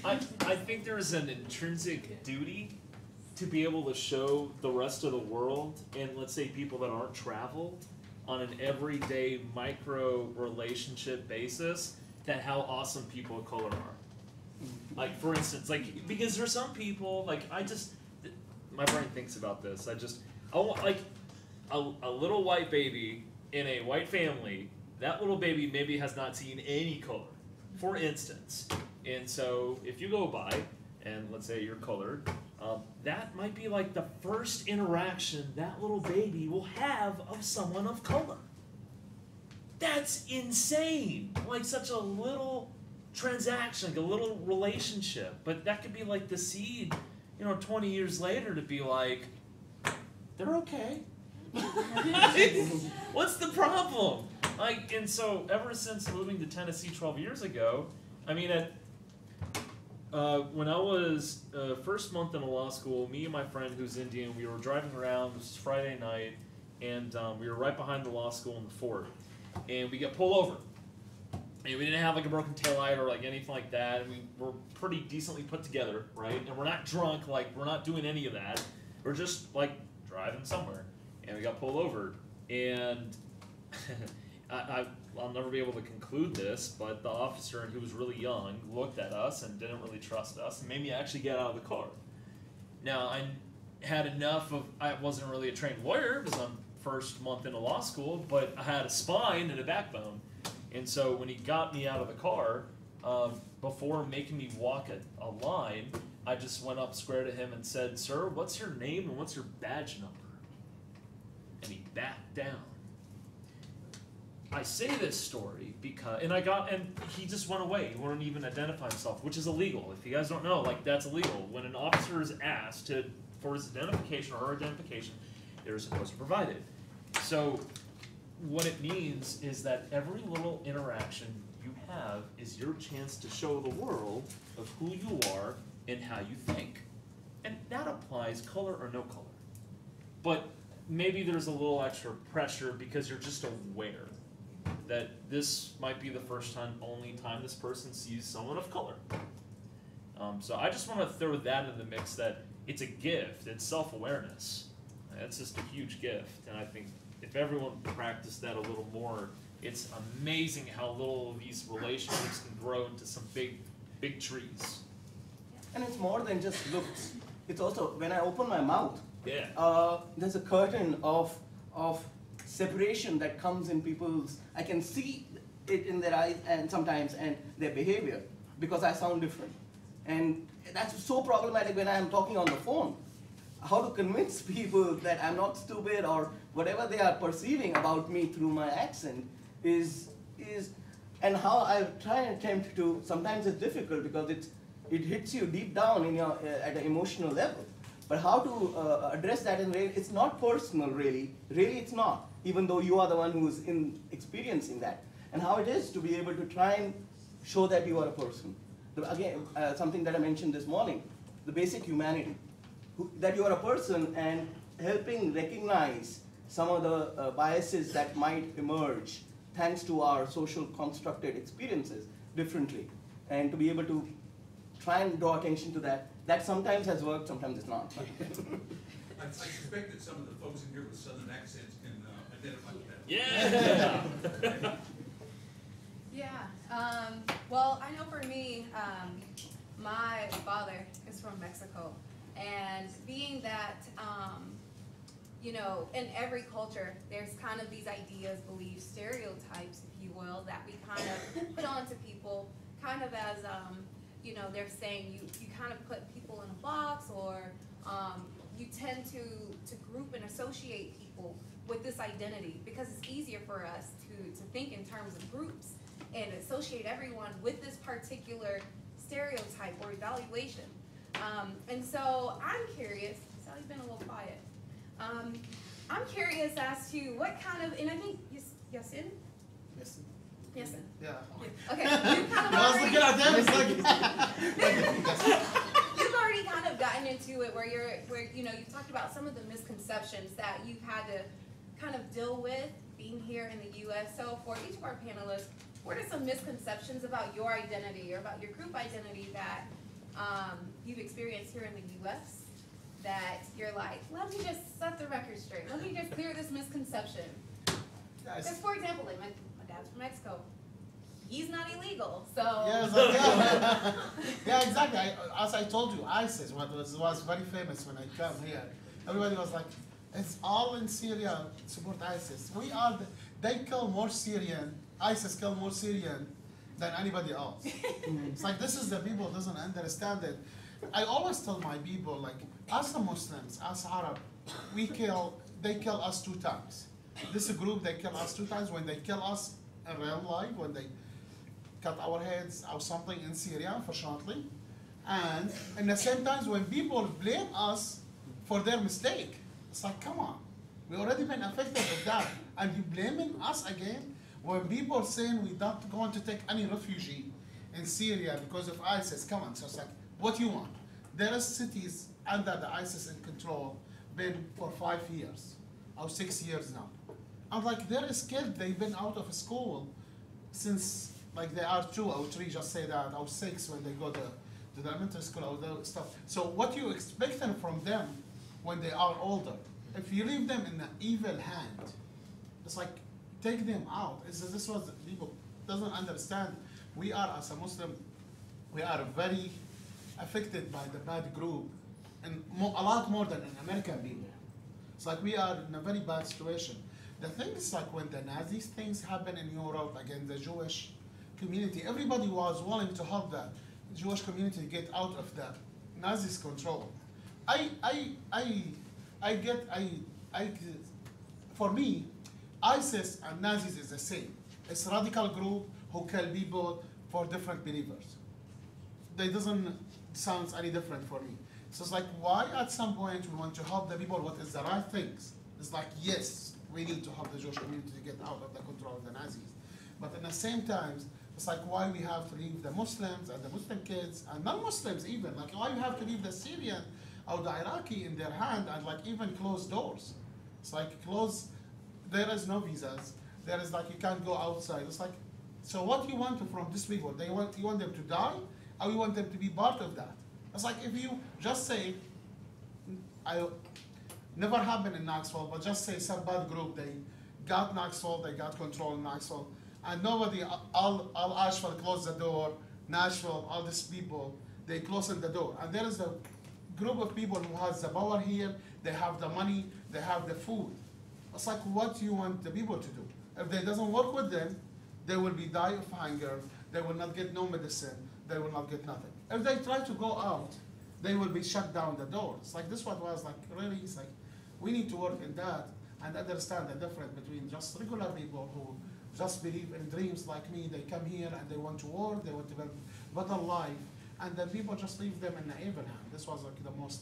I think there is an intrinsic duty to be able to show the rest of the world, and let's say people that aren't traveled, on an everyday micro relationship basis, that how awesome people of color are. Like, for instance, like, because there's some people, like, my brain thinks about this. I want, like, a little white baby in a white family. That little baby maybe has not seen any color, for instance. And so if you go by, and let's say you're colored, that might be like the first interaction that little baby will have of someone of color. That's insane. Like such a little transaction, like a little relationship. But that could be like the seed, 20 years later to be like, they're okay. What's the problem? And so ever since moving to Tennessee 12 years ago, I mean, When I was first month in a law school, me and my friend who's Indian, we were driving around. This was Friday night, and we were right behind the law school in the fort, and we got pulled over. And we didn't have like a broken taillight or like anything like that. And we were pretty decently put together, right? And we're not drunk, like we're not doing any of that. We're just like driving somewhere, and we got pulled over. And I'll never be able to conclude this, but the officer, who was really young, looked at us and didn't really trust us, and made me actually get out of the car. Now I had enough of. I wasn't really a trained lawyer because I'm first month into law school, but I had a spine and a backbone. And so when he got me out of the car, before making me walk a line, I just went up square to him and said, "Sir, what's your name and what's your badge number?" And he backed down. I say this story because, and he just went away. He wouldn't even identify himself, which is illegal. If you guys don't know, like that's illegal. When an officer is asked for his identification or her identification, they're supposed to provide it. So what it means is that every little interaction you have is your chance to show the world of who you are and how you think. And that applies color or no color. But maybe there's a little extra pressure because you're just aware that this might be the first time, only time this person sees someone of color. So I just want to throw that in the mix, that it's a gift, it's self-awareness. That's just a huge gift, and I think if everyone practiced that a little more, it's amazing how little these relationships can grow into some big trees. And it's more than just looks. It's also, when I open my mouth, yeah. There's a curtain of separation that comes in people's, I can see it in their eyes and sometimes and their behavior because I sound different. And that's so problematic when I'm talking on the phone. How to convince people that I'm not stupid or whatever they are perceiving about me through my accent is and how I try and attempt to, sometimes it's difficult because it hits you deep down in your, at an emotional level. But how to address that in really, it's not personal really it's not, even though you are the one who's experiencing that. And how it is to be able to try and show that you are a person. Again, something that I mentioned this morning, the basic humanity. That you are a person and helping recognize some of the biases that might emerge thanks to our social constructed experiences differently. And to be able to try and draw attention to that, that sometimes has worked, sometimes it's not. I suspect that some of the folks in here with southern accents can identify with that. Yeah! Yeah. Well, I know for me, my father is from Mexico. And being that, you know, in every culture, there's kind of these ideas, beliefs, stereotypes, if you will, that we kind of put onto people, kind of as, you know, they're saying you kind of put people in a box, or you tend to group and associate people with this identity because it's easier for us to think in terms of groups and associate everyone with this particular stereotype or evaluation. And so I'm curious, Sally's been a little quiet. I'm curious as to what kind of, and I think, Yasin? Yes. Yasin. Yeah. Okay, you kind of I was looking at them, it's like, you've already kind of gotten into it where you know, you've talked about some of the misconceptions that you've had to kind of deal with being here in the U.S. So for each of our panelists, what are some misconceptions about your identity or about your group identity that you've experienced here in the U.S. that you're like, let me just set the record straight. Let me just clear this misconception. Because, for example, like my dad's from Mexico. He's not illegal, so. Yes, yeah. Yeah, exactly. As I told you, ISIS was very famous when I came here. Everybody was like, it's all in Syria, support ISIS. They kill more Syrian, ISIS kill more Syrian than anybody else. It's like, this is the people who doesn't understand it. I always tell my people, like, as the Muslims, as Arab, they kill us 2 times. This group, they kill us 2 times. When they kill us in real life, when they cut our heads or something in Syria, unfortunately. And in the same times, when people blame us for their mistake, it's like, come on. We already been affected with that. And you blaming us again? When people saying we don't going to take any refugee in Syria because of ISIS, come on. So it's like, What do you want? There are cities under the ISIS in control, been for 5 years, or 6 years now. I'm like, they're scared, they've been out of school since like they are 2 or 3, just say that, or 6 when they go to the elementary school or the stuff. So what you expecting from them when they are older? If you leave them in an evil hand, it's like, take them out. This was, people doesn't understand. We are, as a Muslim, we are very affected by the bad group, and a lot more than an American people. It's like we are in a very bad situation. The thing is like when the Nazis things happen in Europe against the Jewish community, everybody was willing to help the Jewish community get out of the Nazis' control. For me, ISIS and Nazis is the same. It's a radical group who kill people for different believers. They doesn't sound any different for me. So it's like, why at some point we want to help the people what is the right things? It's like, yes, we need to help the Jewish community to get out of the control of the Nazis. But at the same time, it's like why we have to leave the Muslims and the Muslim kids and non-Muslims even. Like why you have to leave the Syrian or the Iraqi in their hand and like even close doors. It's like there is no visas. There is like you can't go outside. It's like, so what do you want from these people? You want them to die or you want them to be part of that? It's like if you just say, never happened in Knoxville, but just say some bad group, they got Knoxville, they got control in Knoxville, and nobody, all Asheville closed the door, Nashville, all these people, they closed the door. And there is a group of people who has the power here, they have the money, they have the food. It's like, what do you want the people to do? If they doesn't work with them, they will be die of hunger, they will not get no medicine, they will not get nothing. If they try to go out, they will be shut down the door. It's like this one was like, really, it's like, we need to work in that and understand the difference between just regular people who just believe in dreams like me. They come here and they want to work, they want to live a better life, and then people just leave them in the evil hand. This was like the most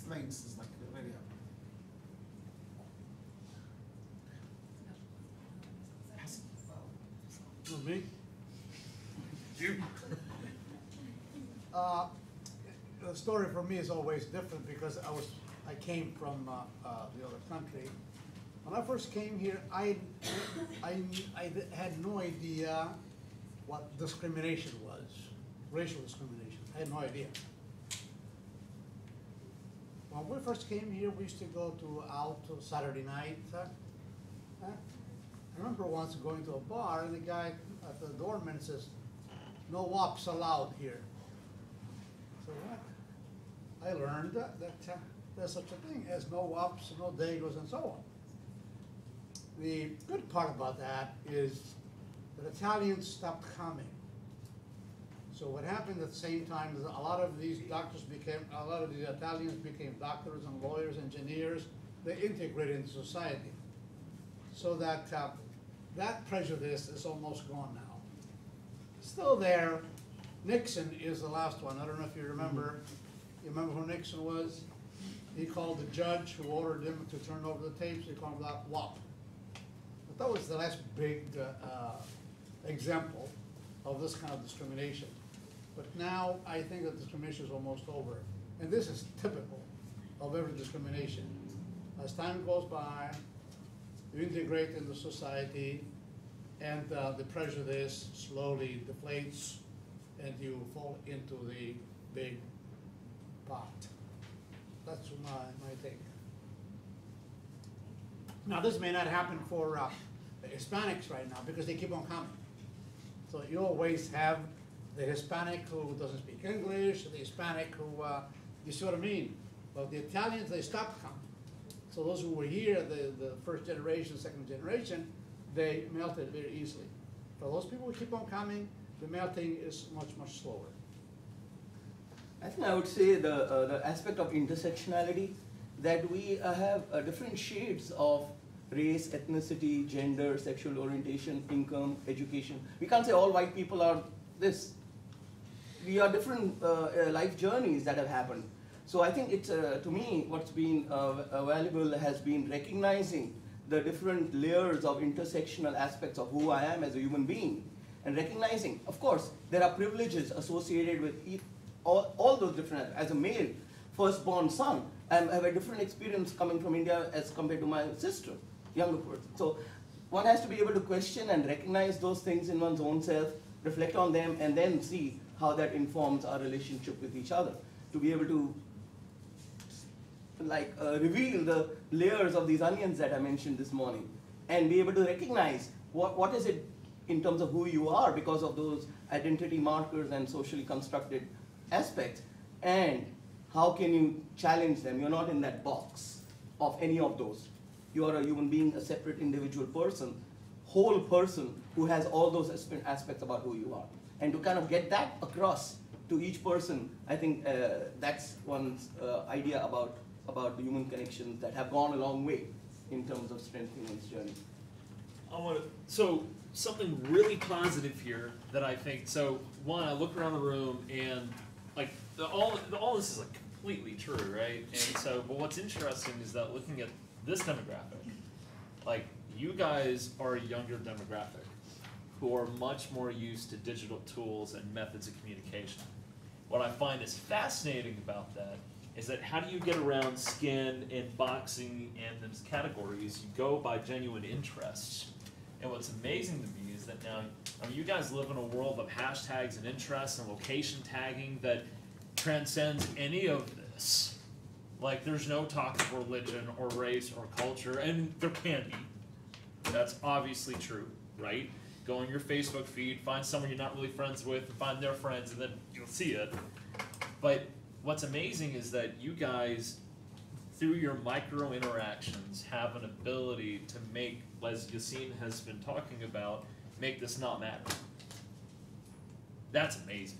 things is like really Me? You. The story for me is always different because I came from the other country. When I first came here, I had no idea what discrimination was, racial discrimination. I had no idea. When we first came here, we used to go out to Saturday night. I remember once going to a bar and the guy at the doorman says, "No wops allowed here." So what? I learned that there's such a thing as no wops, no dagos, and so on. The good part about that is that Italians stopped coming. So what happened at the same time is a lot of these Italians became doctors and lawyers, engineers. They integrated into society. So that that prejudice is almost gone now. Still there, Nixon is the last one. I don't know if you remember. You remember who Nixon was? He called the judge who ordered him to turn over the tapes. He called him that WAP. But that was the last big example of this kind of discrimination. But now I think that discrimination is almost over. And this is typical of every discrimination. As time goes by, you integrate into society, and the prejudice slowly deflates, and you fall into the big pot. That's my take. Now, this may not happen for Hispanics right now because they keep on coming. So you always have the Hispanic who doesn't speak English, the Hispanic who, you see what I mean? But the Italians, they stopped coming. So those who were here, the first generation, second generation, they melted very easily. For those people who keep on coming, the melting is much, much slower. I think I would say the aspect of intersectionality, that we have different shades of race, ethnicity, gender, sexual orientation, income, education. We can't say all white people are this. We are different life journeys that have happened. So I think it's, to me, what's been valuable has been recognizing the different layers of intersectional aspects of who I am as a human being. And recognizing, of course, there are privileges associated with all those different, as a male, firstborn son, I have a different experience coming from India as compared to my sister, younger person. So one has to be able to question and recognize those things in one's own self, reflect on them, and then see how that informs our relationship with each other. To be able to reveal the layers of these onions that I mentioned this morning, and be able to recognize what is it in terms of who you are because of those identity markers and socially constructed aspects, and how can you challenge them? You're not in that box of any of those. You are a human being, a separate individual person, whole person who has all those aspects about who you are. And to kind of get that across to each person, I think that's one's idea about the human connections that have gone a long way in terms of strengthening one's journey. So something really positive here that I think, so one, I look around the room and like all this is like completely true, right? And so, but what's interesting is that looking at this demographic, like you guys are a younger demographic who are much more used to digital tools and methods of communication. What I find is fascinating about that is that how do you get around skin and boxing and those categories? You go by genuine interests. And what's amazing to me is that now, you guys live in a world of hashtags and interests and location tagging that transcends any of this. Like there's no talk of religion or race or culture, and there can be. That's obviously true, right? Go on your Facebook feed, find someone you're not really friends with, and find their friends, and then you'll see it. But what's amazing is that you guys, through your micro interactions, have an ability to make, as Yassine has been talking about, make this not matter. That's amazing.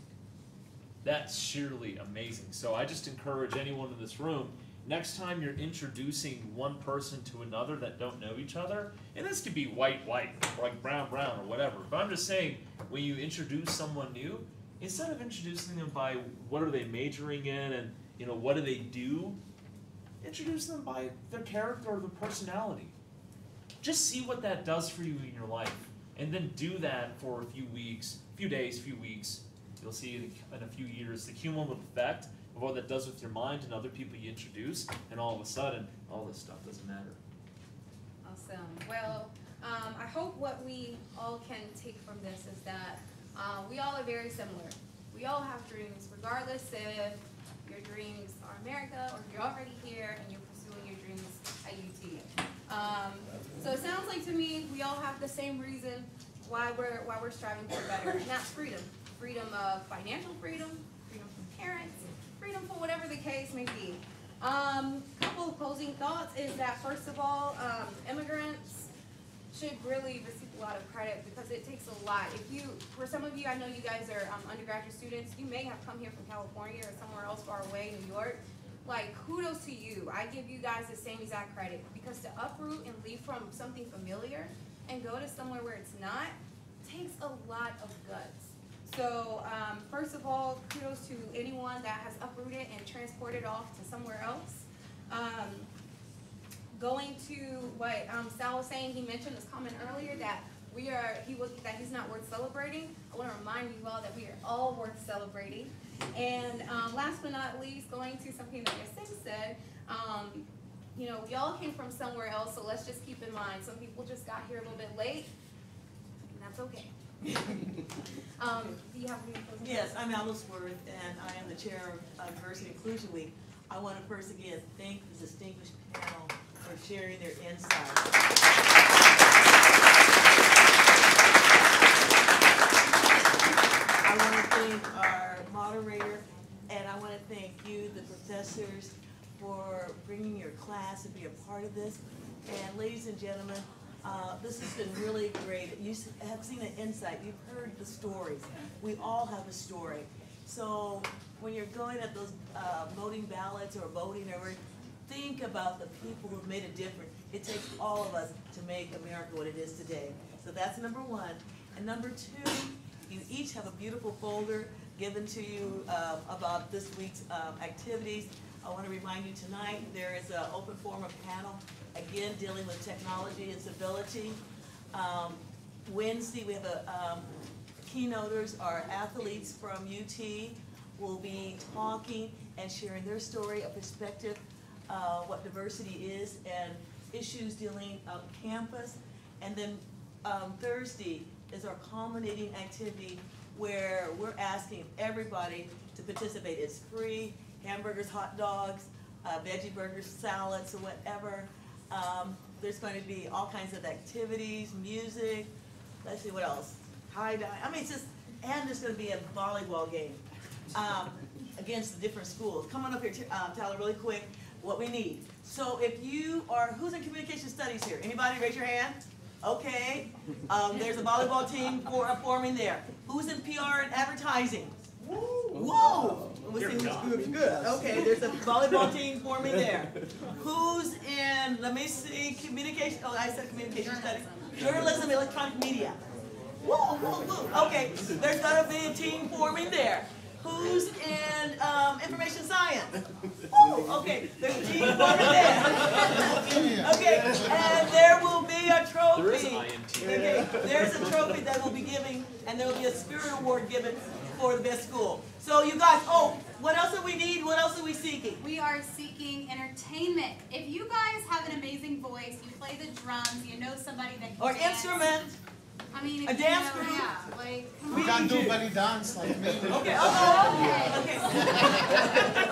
That's sheerly amazing. So I just encourage anyone in this room, next time you're introducing one person to another that don't know each other, and this could be white, or like brown, or whatever, but I'm just saying, when you introduce someone new, instead of introducing them by what are they majoring in and what do they do, introduce them by their character or their personality. Just see what that does for you in your life, and then do that for a few weeks, few days, few weeks. You'll see in a few years the cumulative effect of what that does with your mind and other people you introduce, and all of a sudden, all this stuff doesn't matter. Awesome. Well, I hope what we all can take from this is that we all are very similar. We all have dreams, regardless if your dreams are America or if you're already here and you're pursuing your dreams at UT. So it sounds like to me we all have the same reason why we're striving for better, and that's freedom. Freedom of financial freedom, freedom from parents, freedom for whatever the case may be. Couple of closing thoughts is that first of all, immigrants should really receive a lot of credit because it takes a lot. For some of you, I know you guys are undergraduate students, you may have come here from California or somewhere else far away, New York. Like, kudos to you. I give you guys the same exact credit because to uproot and leave from something familiar and go to somewhere where it's not takes a lot of guts. So first of all, kudos to anyone that has uprooted and transported off to somewhere else. Going to what Sal was saying, he mentioned this comment earlier that he's not worth celebrating. I want to remind you all that we are all worth celebrating. And last but not least, going to something that Yassine said, we all came from somewhere else, so let's just keep in mind, some people just got here a little bit late, and that's okay. Do you have any closing? Yes, I'm Alice Worth, and I am the chair of Diversity Inclusion Week. I want to first again thank the distinguished panel for sharing their insights. I want to thank our moderator, and I want to thank you, the professors, for bringing your class and be a part of this. And ladies and gentlemen, this has been really great. You have seen the insight. You've heard the stories. We all have a story. So when you're going at those voting ballots or voting, or think about the people who've made a difference. It takes all of us to make America what it is today. So that's number one. And number two, you each have a beautiful folder given to you about this week's activities. I want to remind you tonight there is an open forum panel, again, dealing with technology and civility. Wednesday, we have keynoters are athletes from UT. will be talking and sharing their story, a perspective, what diversity is, and issues dealing on campus. And then Thursday is our culminating activity where we're asking everybody to participate. It's free, hamburgers, hot dogs, veggie burgers, salads, or whatever. There's going to be all kinds of activities, music, let's see what else, tie-dye. I mean, it's just, and there's going to be a volleyball game against the different schools. Come on up here, Tyler, really quick, what we need. So if you are, who's in communication studies here? Anybody, raise your hand. Okay, there's a volleyball team forming there. Who's in PR and advertising? Whoa! Good. Okay, there's a volleyball team forming there. Who's in, let me see, communication, oh, I said communication studies. Journalism, electronic media. Whoa, whoa, whoa. Okay, there's gonna be a team forming there. Who's in information science? Ooh, okay, there's a team forming there. Okay, and there will be a trophy. There is an INT. Okay, there's a trophy that we'll be giving, and there will be a spirit award given for the best school. So you guys, oh, what else do we need? What else are we seeking? We are seeking entertainment. If you guys have an amazing voice, you play the drums, you know somebody that can Or dance. instrument. I mean, if A you dance know, group. yeah, like, come We on. can't do belly dance like me. Okay,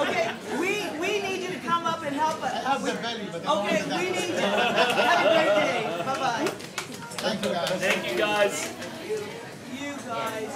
okay. We need you to come up and help us. I have the belly, but I Okay, don't we have need you. Have a great day. Bye-bye. Thank you, guys. Thank you guys. You guys.